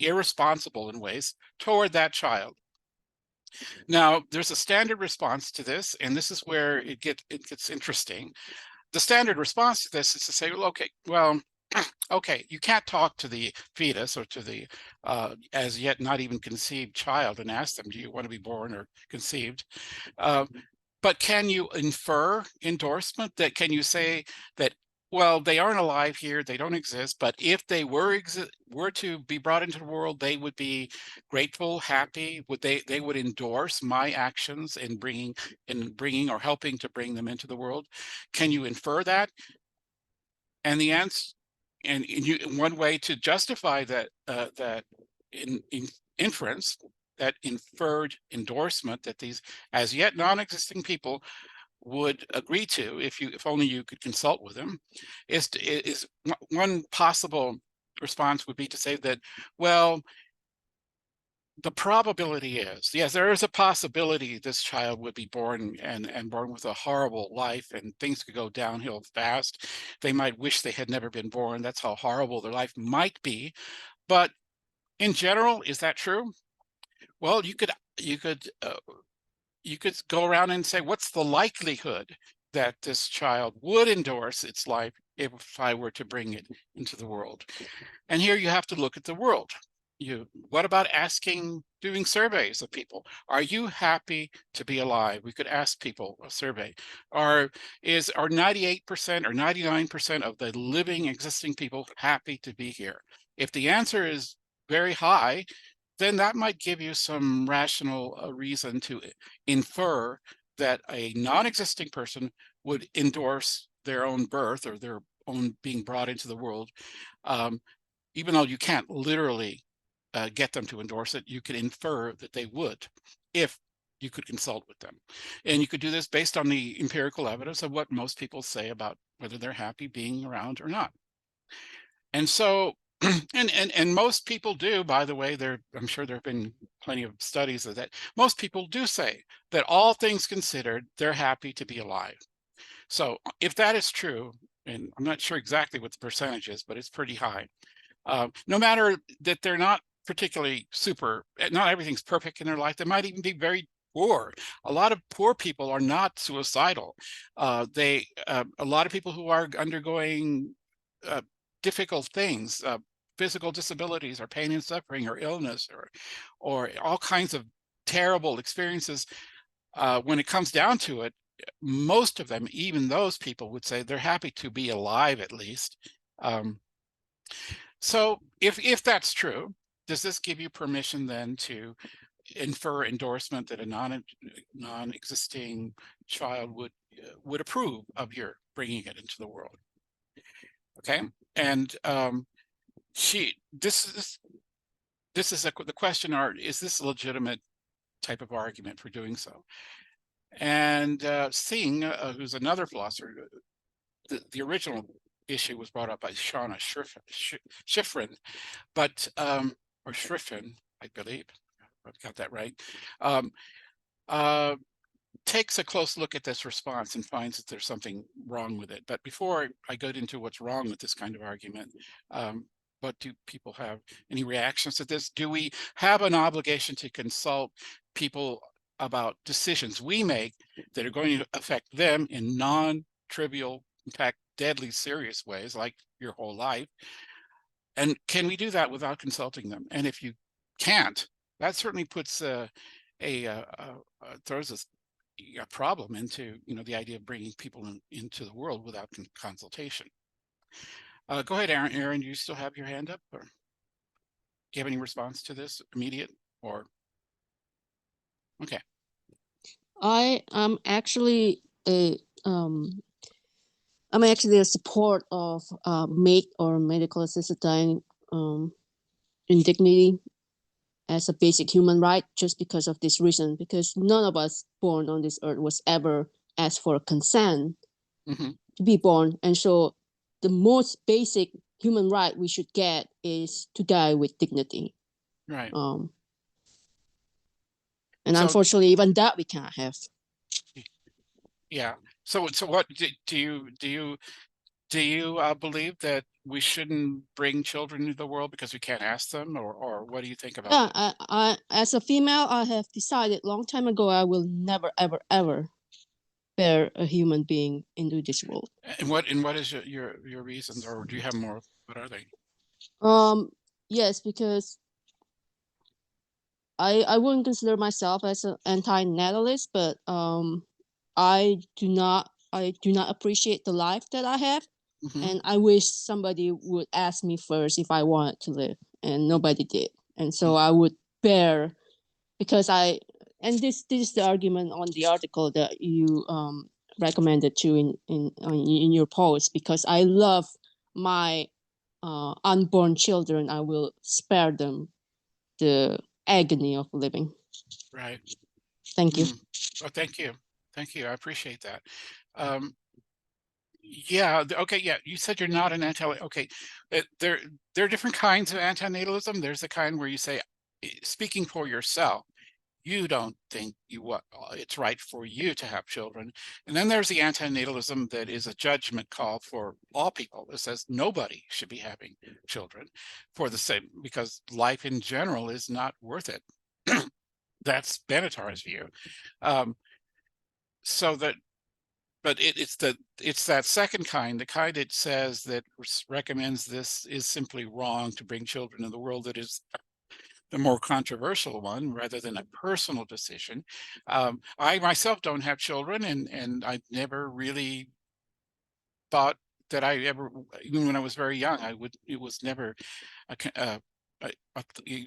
irresponsible in ways toward that child. Now, there's a standard response to this, and this is where it gets interesting. The standard response to this is to say, well, okay, you can't talk to the fetus or to the as yet not even conceived child and ask them, do you want to be born or conceived? But can you infer endorsement? That can you say that, well, they aren't alive here, they don't exist, but if they were to be brought into the world, they would be grateful, happy, they would endorse my actions in bringing or helping to bring them into the world? Can you infer that? And the one way to justify that inference, that inferred endorsement that these as yet non-existing people would agree to, if only you could consult with them, is one possible response would be to say that, well, the probability is, yes, there is a possibility this child would be born and born with a horrible life, and things could go downhill fast. They might wish they had never been born. That's how horrible their life might be. But in general, is that true? Well, you could go around and say, what's the likelihood that this child would endorse its life if I were to bring it into the world? And here you have to look at the world. What about doing surveys of people? Are you happy to be alive? We could ask people a survey. Are 98% or 99% of the living existing people happy to be here? If the answer is very high, then that might give you some rational reason to infer that a non-existing person would endorse their own birth or their own being brought into the world. Even though you can't literally get them to endorse it, you could infer that they would if you could consult with them. And you could do this based on the empirical evidence of what most people say about whether they're happy being around or not. And so, and most people do, by the way, I'm sure there have been plenty of studies of that. Most people do say that all things considered, they're happy to be alive. So if that is true, and I'm not sure exactly what the percentage is, but it's pretty high. No matter that they're not particularly not everything's perfect in their life. They might even be very poor. A lot of poor people are not suicidal. A lot of people who are undergoing difficult things, physical disabilities or pain and suffering or illness or all kinds of terrible experiences, when it comes down to it, most of them, even those people, would say they're happy to be alive at least. So if that's true, does this give you permission then to infer endorsement that a non-existing child would approve of your bringing it into the world? Okay, and this is the question: is this a legitimate type of argument for doing so? And Singh, who's another philosopher, the original issue was brought up by Shauna Schifrin, but or Schriffen, I believe, I've got that right, takes a close look at this response and finds that there's something wrong with it. But before I go into what's wrong with this kind of argument, what do people have any reactions to this? Do we have an obligation to consult people about decisions we make that are going to affect them in non-trivial, in fact, deadly serious ways, like your whole life? And can we do that without consulting them? And if you can't, that certainly puts throws a problem into the idea of bringing people into the world without consultation. Go ahead, Aaron. Aaron, do you still have your hand up, or do you have any response to this immediate or? Okay.
I am actually a support of MAID or medical assisted dying indignity as a basic human right, just because of this reason, because none of us born on this earth was ever asked for consent to be born. And so the most basic human right we should get is to die with dignity.
Right.
And so, unfortunately, even that we cannot have.
Yeah. So what do you believe that we shouldn't bring children into the world because we can't ask them, or what do you think about that?
I as a female, I have decided long time ago I will never ever bear a human being into this world.
And what is your reasons, or do you have more? What are they?
Yes, because I wouldn't consider myself as an anti-natalist, but I do not appreciate the life that I have. And I wish somebody would ask me first if I wanted to live, and nobody did. And so I would bear, because this is the argument on the article that you recommended to in your post, because I love my unborn children, I will spare them the agony of living.
Right.
Thank you.
Oh, thank you. Thank you. I appreciate that. Yeah. Okay. Yeah. You said you're not an anti. Okay. There are different kinds of antinatalism. There's the kind where you say, speaking for yourself, you don't think it's right for you to have children. And then there's the antinatalism that is a judgment call for all people. It says nobody should be having children for the same, because life in general is not worth it. That's Benatar's view. So that, but it's that second kind, the kind that says that recommends this is simply wrong to bring children in the world, that is the more controversial one rather than a personal decision. I myself don't have children, and I never really thought that I ever, even when I was very young, it was never, it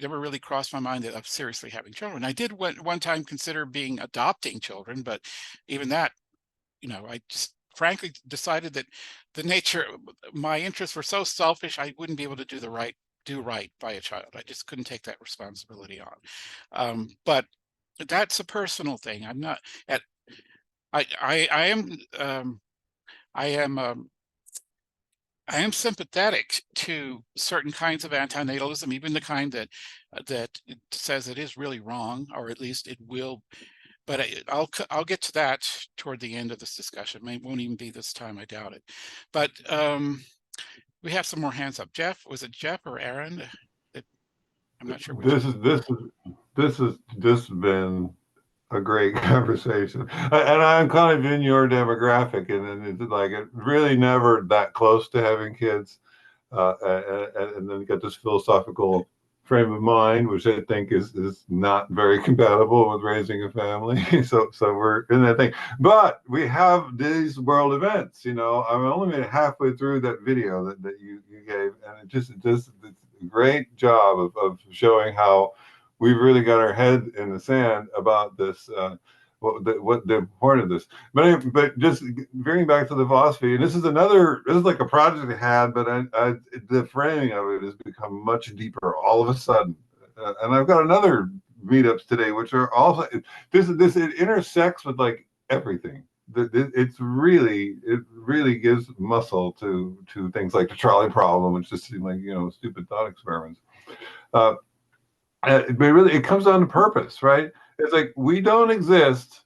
never really crossed my mind that I'm seriously having children. I did one time consider adopting children, but even that, I just frankly decided that the nature, my interests were so selfish, I wouldn't be able to do right by a child. I just couldn't take that responsibility on. But that's a personal thing. I'm not at, I am sympathetic to certain kinds of antinatalism, even the kind that says it is really wrong, or at least it will. But I'll get to that toward the end of this discussion. It won't even be this time, I doubt it. But we have some more hands up. Jeff, was it Jeff or Aaron? I'm not sure which.
This has just been a great conversation, and I'm kind of in your demographic, and it's like really never that close to having kids, and then get this philosophical frame of mind, which I think is not very compatible with raising a family. so we're in that thing, but we have these world events. I'm only made halfway through that video that you gave, and it's a great job of showing how we've really got our head in the sand about this, what the point of this. But just bringing back to the philosophy, and this is like a project I had, but the framing of it has become much deeper all of a sudden. And I've got another meetups today, which are also, it intersects with like everything. It really gives muscle to things like the trolley problem, which just seem like, stupid thought experiments. But really, it comes down to purpose, right? It's like we don't exist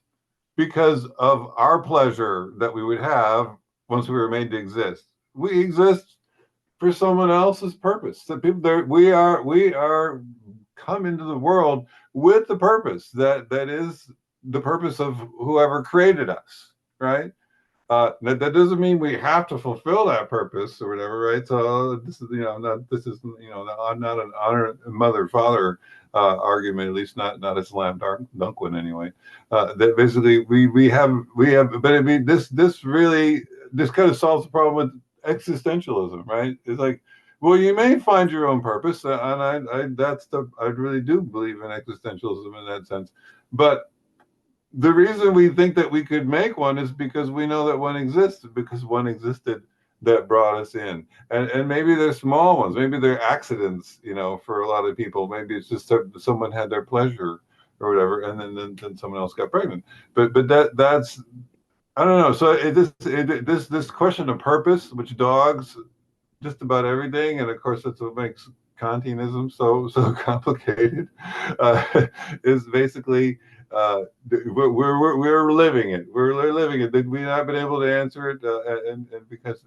because of our pleasure that we would have once we were made to exist. We exist for someone else's purpose. So we are come into the world with the purpose that is the purpose of whoever created us, right? That doesn't mean we have to fulfill that purpose or whatever, right? So this is, not an honor mother father argument, at least not a slam dunk one anyway. That basically we have, but I mean this kind of solves the problem with existentialism, right? It's like, well, you may find your own purpose, and I really do believe in existentialism in that sense, but the reason we think that we could make one is because we know that one exists, because one existed that brought us in. And maybe they're small ones, maybe they're accidents, for a lot of people. Maybe it's just someone had their pleasure or whatever, and then someone else got pregnant. But that's, I don't know. So this question of purpose, which dogs just about everything, and of course that's what makes Kantianism so complicated, is basically we're living it. We're living it. We've not been able to answer it, and because,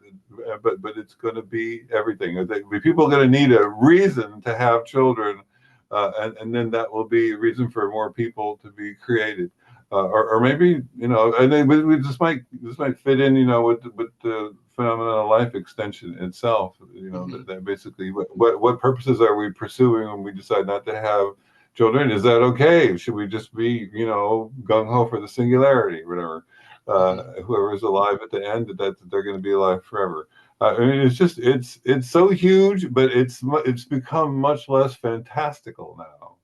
but it's going to be everything. People are going to need a reason to have children, and then that will be a reason for more people to be created, or maybe and then we just might fit in, with the phenomenon of life extension itself. That basically what purposes are we pursuing when we decide not to have children? Is that okay? Should we just be, gung-ho for the singularity, whatever? Whoever's alive at the end, that they're going to be alive forever. I mean, it's so huge, but it's become much less fantastical now,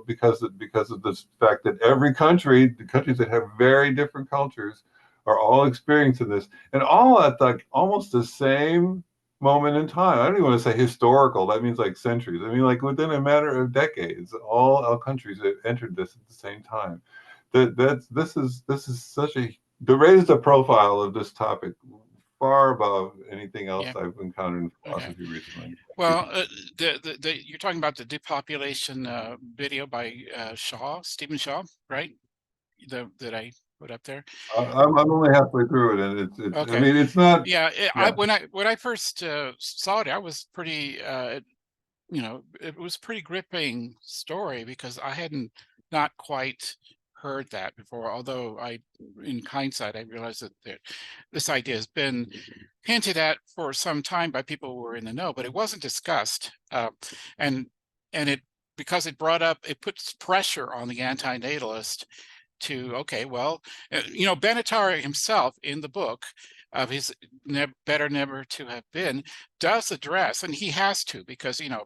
because of this fact that every country, the countries that have very different cultures, are all experiencing this, and all at like almost the same moment in time. I don't even want to say historical. That means like centuries. I mean, like within a matter of decades, all countries have entered this at the same time. This is such a to raise the profile of this topic far above anything else
Yeah.
I've encountered in
Okay.
philosophy recently.
Well, you're talking about the depopulation video by Stephen Shaw, right? That I put up there.
I'm only halfway through it, and it's I
Okay.
mean, it's not.
Yeah,
Yeah.
when I first saw it, I was pretty you know, it was a pretty gripping story because I hadn't not quite heard that before. Although in hindsight, I realized that this idea has been hinted at for some time by people who were in the know, but it wasn't discussed. And it because it puts pressure on the anti-natalist to, okay, well, you know, Benatar himself in the book of his Better Never to Have Been does address, and he has to, because, you know,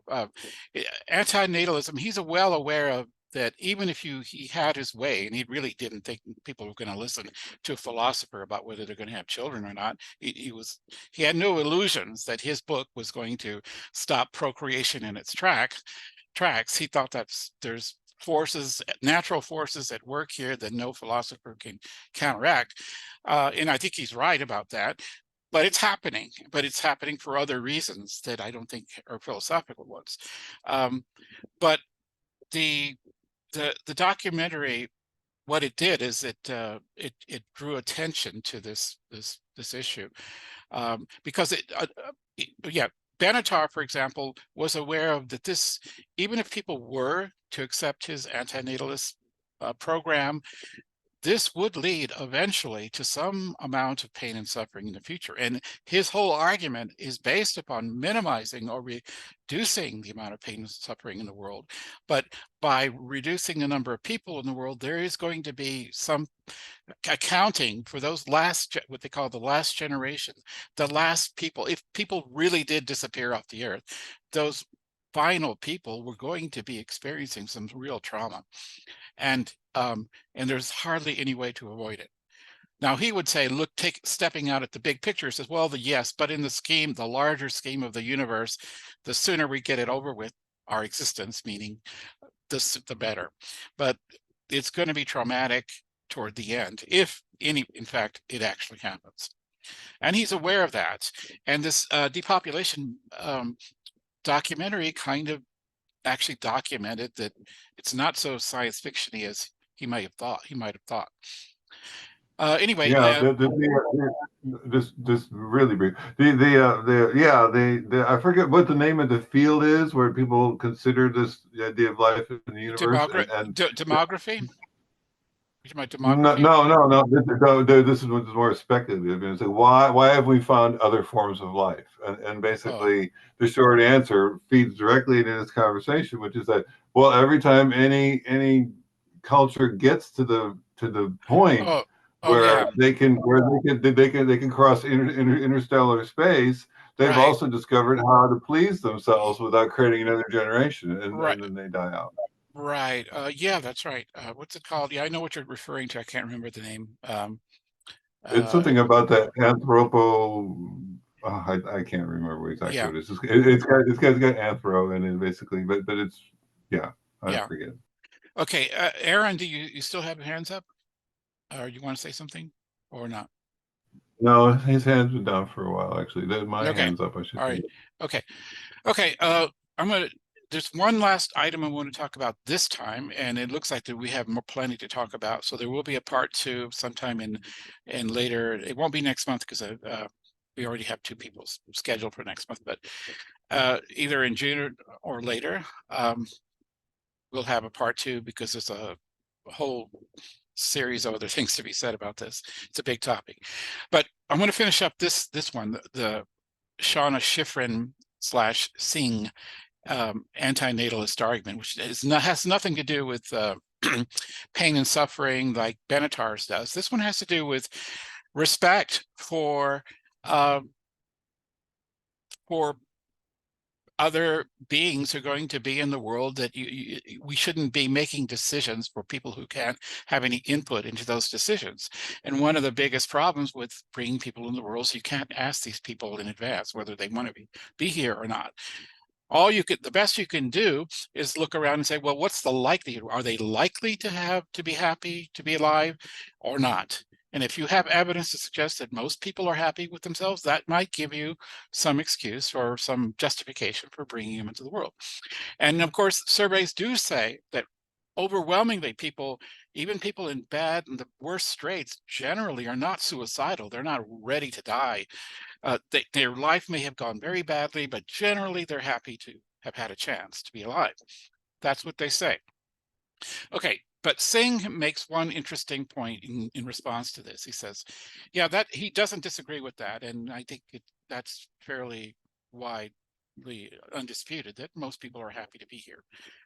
antinatalism, he's well aware of that. Even if he had his way, and he really didn't think people were going to listen to a philosopher about whether they're going to have children or not, he had no illusions that his book was going to stop procreation in its tracks. He thought there's natural forces at work here that no philosopher can counteract. And I think he's right about that. But it's happening. But it's happening for other reasons that I don't think are philosophical ones. But the documentary, what it did is it drew attention to this issue, because yeah, Benatar, for example, was aware of that this, even if people were to accept his antinatalist program, this would lead eventually to some amount of pain and suffering in the future. And his whole argument is based upon minimizing or reducing the amount of pain and suffering in the world. But by reducing the number of people in the world, there is going to be some accounting for those what they call the last generation, the last people. If people really did disappear off the earth, those final people were going to be experiencing some real trauma. And there's hardly any way to avoid it. Now, he would say, look, stepping out at the big picture, says, well, yes, but in the larger scheme of the universe, the sooner we get it over with, our existence, meaning the better. But it's going to be traumatic toward the end, if in fact it actually happens. And he's aware of that. And this depopulation documentary kind of actually documented that it's not so science fiction-y as he might have thought. Anyway,
yeah, this really brief. I forget what the name of the field is where people consider this the idea of life in the universe.
Demography.
No. This is more speculative. It's like, why have we found other forms of life? And basically, the short answer feeds directly into this conversation, which is that, well, every time any culture gets to the point where they can cross interstellar space, they've also discovered how to please themselves without creating another generation, and then they die out.
Right. Yeah, that's right. What's it called? Yeah, I know what you're referring to. I can't remember the name.
It's something about that I can't remember exactly what it is. It's got anthro in it, basically, but it's I forget.
Okay, Aaron, do you still have your hands up, or you want to say something, or not?
No, his hands been down for a while, actually. My hands up, I should say.
All right. Okay. There's one last item I want to talk about this time, and it looks like that we have plenty to talk about. So there will be a part 2 sometime in later. It won't be next month because we already have 2 people scheduled for next month, but either in June or later, we'll have a part 2 because there's a whole series of other things to be said about this. It's a big topic, but I'm going to finish up this one, the Shauna Schifrin / Singh antinatalist argument, which has nothing to do with pain and suffering like Benatar's does. This one has to do with respect for other beings are going to be in the world, that we shouldn't be making decisions for people who can't have any input into those decisions. And one of the biggest problems with bringing people in the world is you can't ask these people in advance whether they want to be here or not. The best you can do is look around and say, well, what's the likelihood? Are they likely to be happy, to be alive, or not? And if you have evidence to suggest that most people are happy with themselves, that might give you some excuse or some justification for bringing them into the world. And of course, surveys do say that overwhelmingly even people in bad and the worst straits generally are not suicidal. They're not ready to die. Their life may have gone very badly, but generally they're happy to have had a chance to be alive. That's what they say. Okay, but Singh makes one interesting point in response to this. He says, yeah, that he doesn't disagree with that. And I think that's fairly widely undisputed, that most people are happy to be here.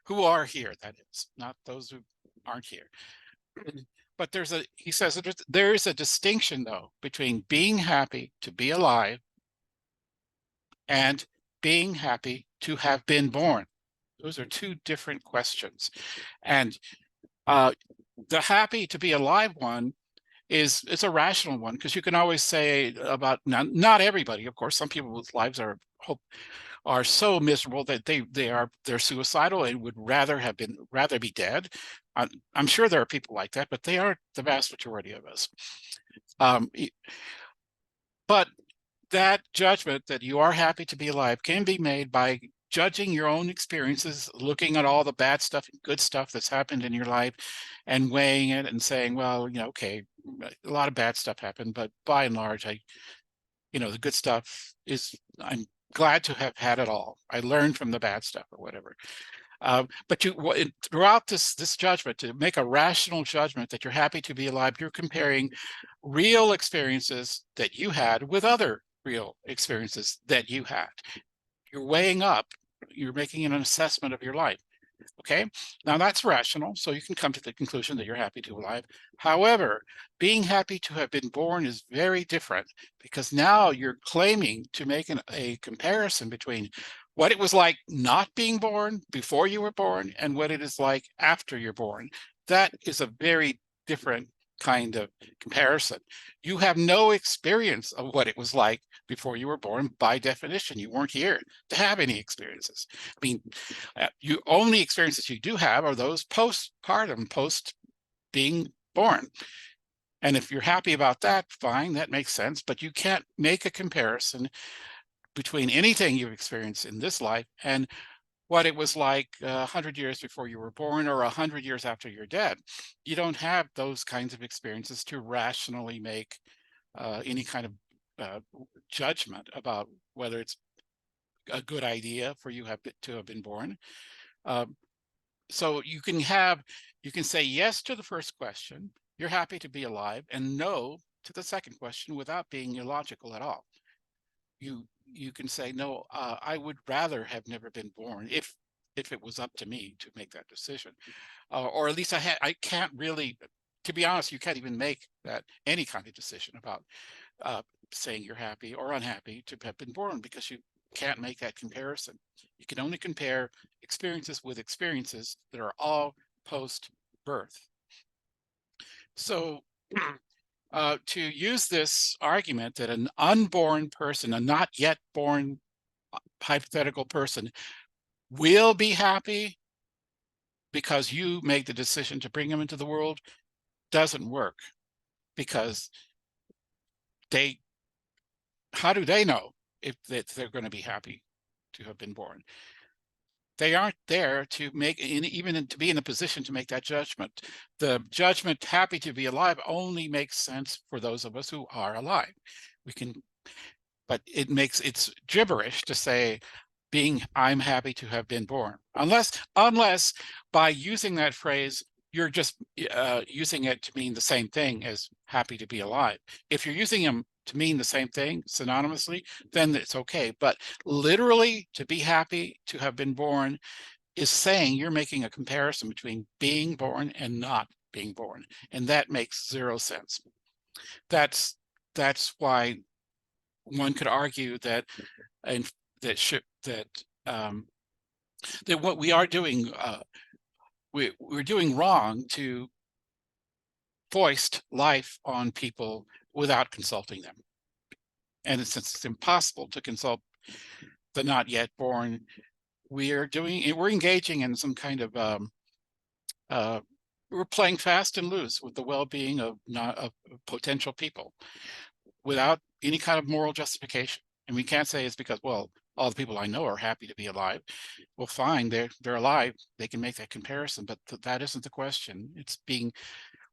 Who are here, that is, not those who aren't here. But he says there is a distinction, though, between being happy to be alive and being happy to have been born. Those are two different questions. And the happy to be alive one it's a rational one, because you can always say about not everybody, of course. Some people's lives are so miserable that they're suicidal and would rather be dead. I'm sure there are people like that, but they aren't the vast majority of us. But that judgment that you are happy to be alive can be made by judging your own experiences, looking at all the bad stuff and good stuff that's happened in your life, and weighing it and saying, well, okay, a lot of bad stuff happened, but by and large, the good stuff I'm glad to have had it all. I learned from the bad stuff or whatever. But throughout this judgment, to make a rational judgment that you're happy to be alive, you're comparing real experiences that you had with other real experiences that you had. You're weighing up, you're making an assessment of your life. Okay, now that's rational, so you can come to the conclusion that you're happy to be alive. However, being happy to have been born is very different, because now you're claiming to make a comparison between what it was like not being born before you were born and what it is like after you're born. That is a very different kind of comparison. You have no experience of what it was like before you were born. By definition, you weren't here to have any experiences. I mean, you only experiences you do have are those postpartum, post being born. And if you're happy about that, fine, that makes sense. But you can't make a comparison between anything you've experienced in this life and what it was like 100 years before you were born or 100 years after you're dead. You don't have those kinds of experiences to rationally make any kind of judgment about whether it's a good idea for you to have been born. So you can say yes to the first question, you're happy to be alive, and no to the second question without being illogical at all. You can say, no, I would rather have never been born if it was up to me to make that decision. Or at least I can't really, to be honest, you can't even make that any kind of decision about saying you're happy or unhappy to have been born, because you can't make that comparison. You can only compare experiences with experiences that are all post-birth. So to use this argument that an unborn person, a not yet born hypothetical person, will be happy because you made the decision to bring them into the world, doesn't work, because how do they know if they're going to be happy to have been born? They aren't there to even to be in a position to make that judgment. The judgment happy to be alive only makes sense for those of us who are alive. But it's gibberish to say I'm happy to have been born, unless by using that phrase, you're just using it to mean the same thing as happy to be alive. If you're using them to mean the same thing synonymously, then it's okay. But literally, to be happy to have been born is saying you're making a comparison between being born and not being born, and that makes zero sense. That's why one could argue that that what we are doing, we're doing wrong to foist life on people without consulting them. And since it's impossible to consult the not yet born, we're engaging in some kind of we're playing fast and loose with the well-being of potential people without any kind of moral justification. And we can't say it's because, well, all the people I know are happy to be alive. Well, fine, they're alive. They can make that comparison, but that isn't the question. It's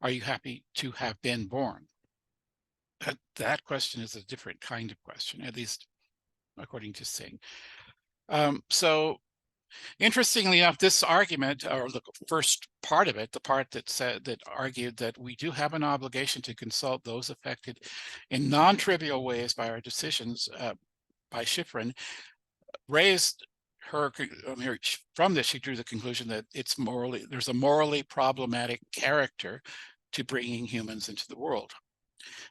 are you happy to have been born? That question is a different kind of question, at least according to Singh. So interestingly enough, this argument, or the first part of it, the part that argued that we do have an obligation to consult those affected in non-trivial ways by our decisions, by Schifrin, raised her, from this she drew the conclusion that there's a morally problematic character to bringing humans into the world.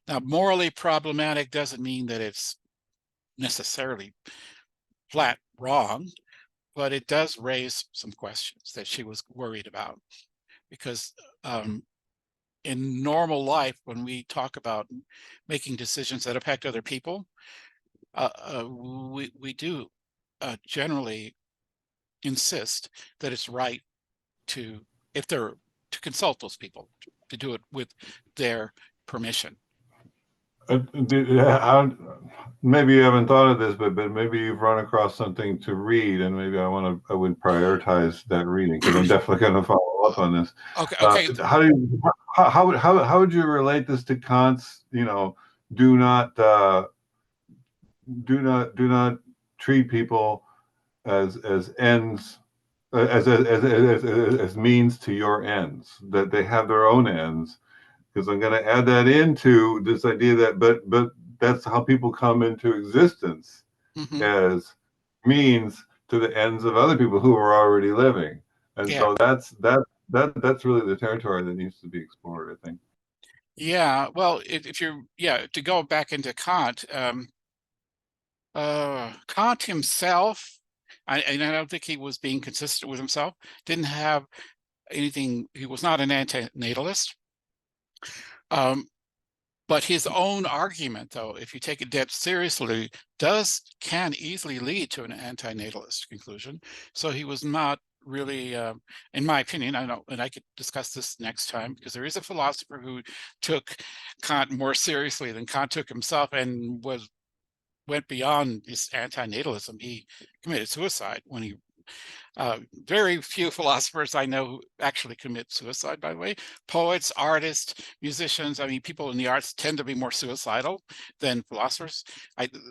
Now, morally problematic doesn't mean that it's necessarily flat wrong, but it does raise some questions that she was worried about, because in normal life, when we talk about making decisions that affect other people, we do generally insist that it's right to consult those people, to do it with their permission.
Maybe you haven't thought of this, but maybe you've run across something to read, and maybe I would prioritize that reading, because I'm definitely going to follow up on this.
Okay.
How would you relate this to Kant's, do not treat people as ends, as means to your ends, that they have their own ends? Because I'm going to add that into this idea that, but that's how people come into existence, as means to the ends of other people who are already living. And so that's really the territory that needs to be explored, I think.
Yeah, well, to go back into Kant, Kant himself, and I don't think he was being consistent with himself, didn't have anything, he was not an antinatalist. But his own argument, though, if you take it dead seriously, can easily lead to an antinatalist conclusion. So he was not really, in my opinion, I know, and I could discuss this next time, because there is a philosopher who took Kant more seriously than Kant took himself, and went beyond his antinatalism. He committed suicide when he very few philosophers I know who actually commit suicide, by the way. Poets, artists, musicians, I mean, people in the arts tend to be more suicidal than philosophers.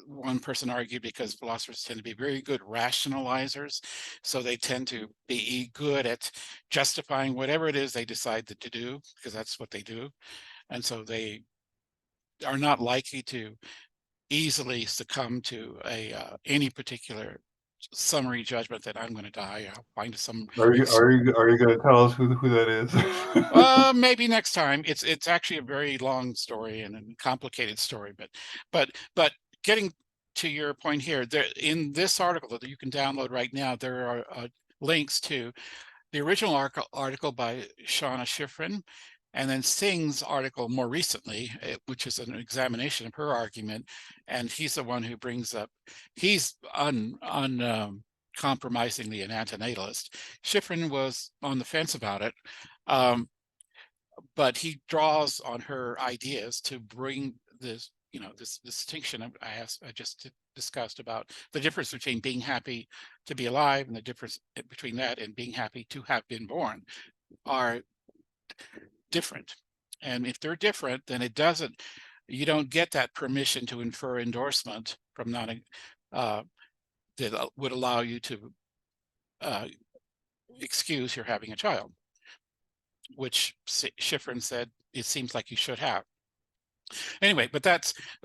One person argued because philosophers tend to be very good rationalizers, so they tend to be good at justifying whatever it is they decide to do, because that's what they do. And so they are not likely to easily succumb to any particular summary judgment that I'm going to die. I'll find some.
Are you going to tell us who that is?
Maybe next time. It's actually a very long story and a complicated story, but getting to your point here, there in this article that you can download right now, there are links to the original article by Shauna Schifrin, and then Singh's article more recently, which is an examination of her argument, and he's the one who brings up, he's uncompromisingly an antinatalist. Schifrin was on the fence about it, but he draws on her ideas to bring this, this distinction I just discussed about the difference between being happy to be alive, and the difference between that and being happy to have been born are different. And if they're different, then you don't get that permission to infer endorsement from not that would allow you to excuse your having a child, which Schifrin said it seems like you should have. Anyway, but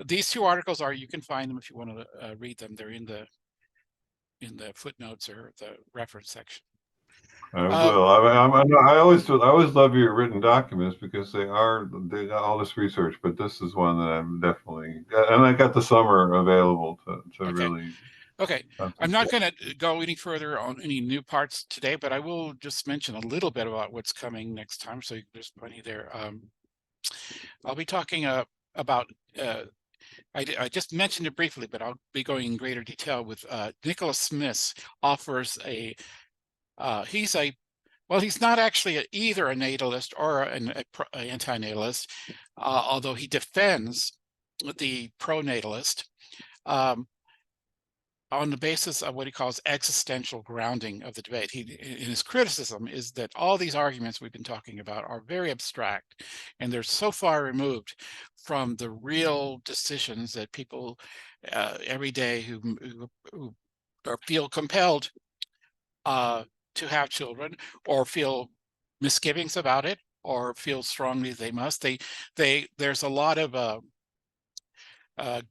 these two articles you can find them if you want to read them. They're in the footnotes or the reference section.
I will. I always love your written documents, because they got all this research, but this is one that I'm definitely, and I got the summer available to really
Okay, I'm not going to go any further on any new parts today, but I will just mention a little bit about what's coming next time. So there's plenty there. I'll be talking about, I just mentioned it briefly, but I'll be going in greater detail with Nicholas Smith offers he's not actually either a natalist or an antinatalist, although he defends the pronatalist. On the basis of what he calls existential grounding of the debate. In his criticism is that all these arguments we've been talking about are very abstract, and they're so far removed from the real decisions that people every day who feel compelled to have children, or feel misgivings about it, or feel strongly they must. There's a lot of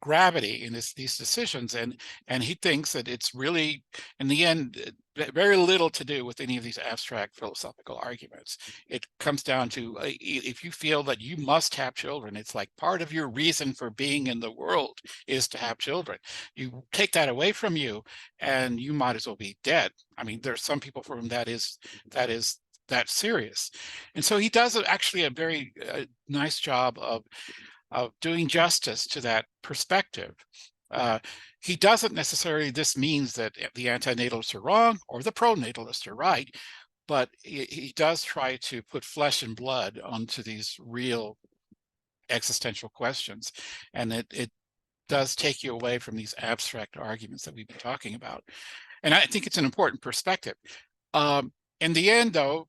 gravity in these decisions, and he thinks that it's really, in the end, very little to do with any of these abstract philosophical arguments. It comes down to if you feel that you must have children, it's like part of your reason for being in the world is to have children. You take that away from you, and you might as well be dead. I mean, there's some people for whom that is that serious, and so he does actually a very nice job of doing justice to that perspective. He doesn't necessarily, this means that the antinatalists are wrong or the pronatalists are right, but he does try to put flesh and blood onto these real existential questions. And it does take you away from these abstract arguments that we've been talking about. And I think it's an important perspective. In the end, though,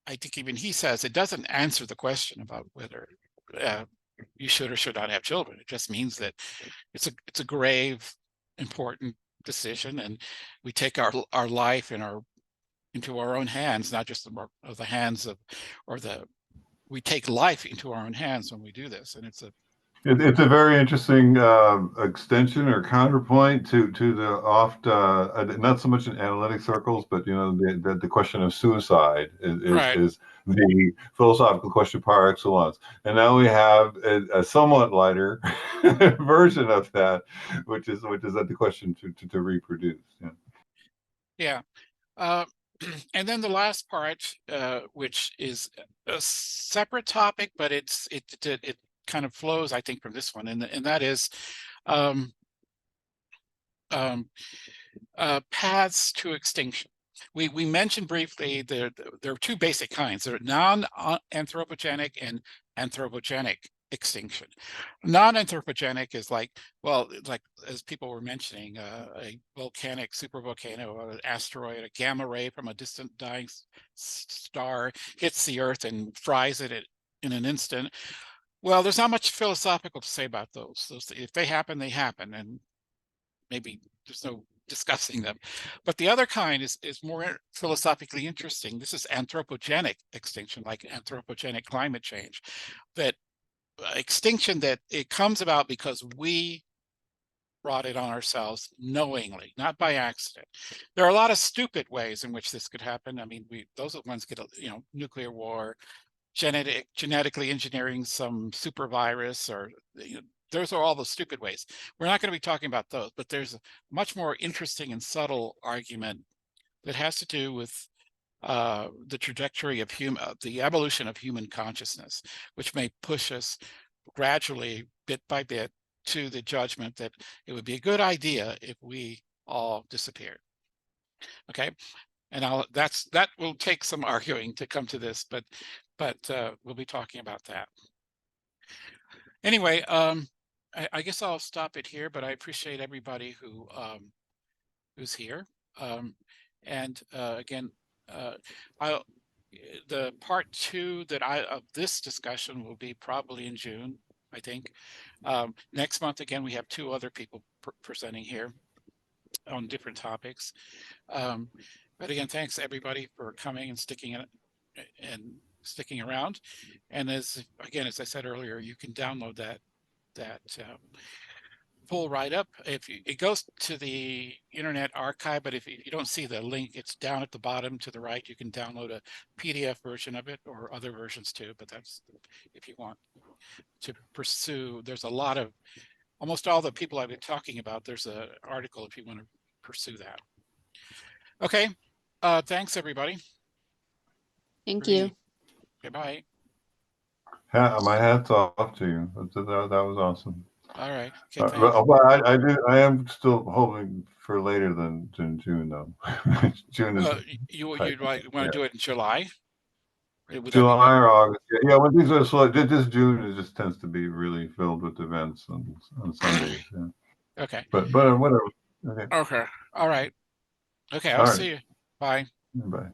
I think even he says it doesn't answer the question about whether you should or should not have children. It just means that it's a grave, important decision, and we take our life into our own hands, not just the hands of, we take life into our own hands when we do this, and it's
a very interesting extension or counterpoint to the oft not so much in analytic circles, but the question of suicide is the philosophical question par excellence. And now we have a somewhat lighter version of that, which is that the question to reproduce.
Yeah. And then the last part, which is a separate topic, but it kind of flows, I think, from this one, and that is paths to extinction. We mentioned briefly there are two basic kinds. There are non-anthropogenic and anthropogenic extinction. Non-anthropogenic is like as people were mentioning, a volcanic supervolcano, an asteroid, a gamma ray from a distant dying star hits the Earth and fries it in an instant. Well, there's not much philosophical to say about those. If they happen, they happen, and maybe there's no discussing them. But the other kind is more philosophically interesting. This is anthropogenic extinction, like anthropogenic climate change. That extinction that it comes about because we brought it on ourselves knowingly, not by accident. There are a lot of stupid ways in which this could happen. I mean, those are the ones get nuclear war, genetically engineering some super virus, or those are all the stupid ways. We're not going to be talking about those, but there's a much more interesting and subtle argument that has to do with the trajectory of the evolution of human consciousness, which may push us gradually, bit by bit, to the judgment that it would be a good idea if we all disappeared. Okay, and that will take some arguing to come to this, but we'll be talking about that. Anyway, I guess I'll stop it here, but I appreciate everybody who's here. And again, the part 2 of this discussion will be probably in June, I think. Next month, again, we have 2 other people presenting here on different topics. But again, thanks everybody for coming and sticking around. And as I said earlier, you can download that full write-up. It goes to the Internet Archive, but if you don't see the link, it's down at the bottom to the right. You can download a PDF version of it, or other versions too, but that's if you want to pursue. There's a lot of, almost all the people I've been talking about, there's an article if you want to pursue that. Okay. Thanks everybody.
Thank
Really-
you.
Okay, bye.
My hat's off to you. That was awesome.
All right. Okay, thanks.
But I am still hoping for later than June though. June is
You
tight.
want to do it in July? Would that be
July
better?
or August. Yeah, when things are slow. Just June, it just tends to be really filled with events on Sundays. Yeah.
Okay.
But whatever. Okay.
Okay. All right. Okay. I'll
All right.
see you. Bye.
Bye.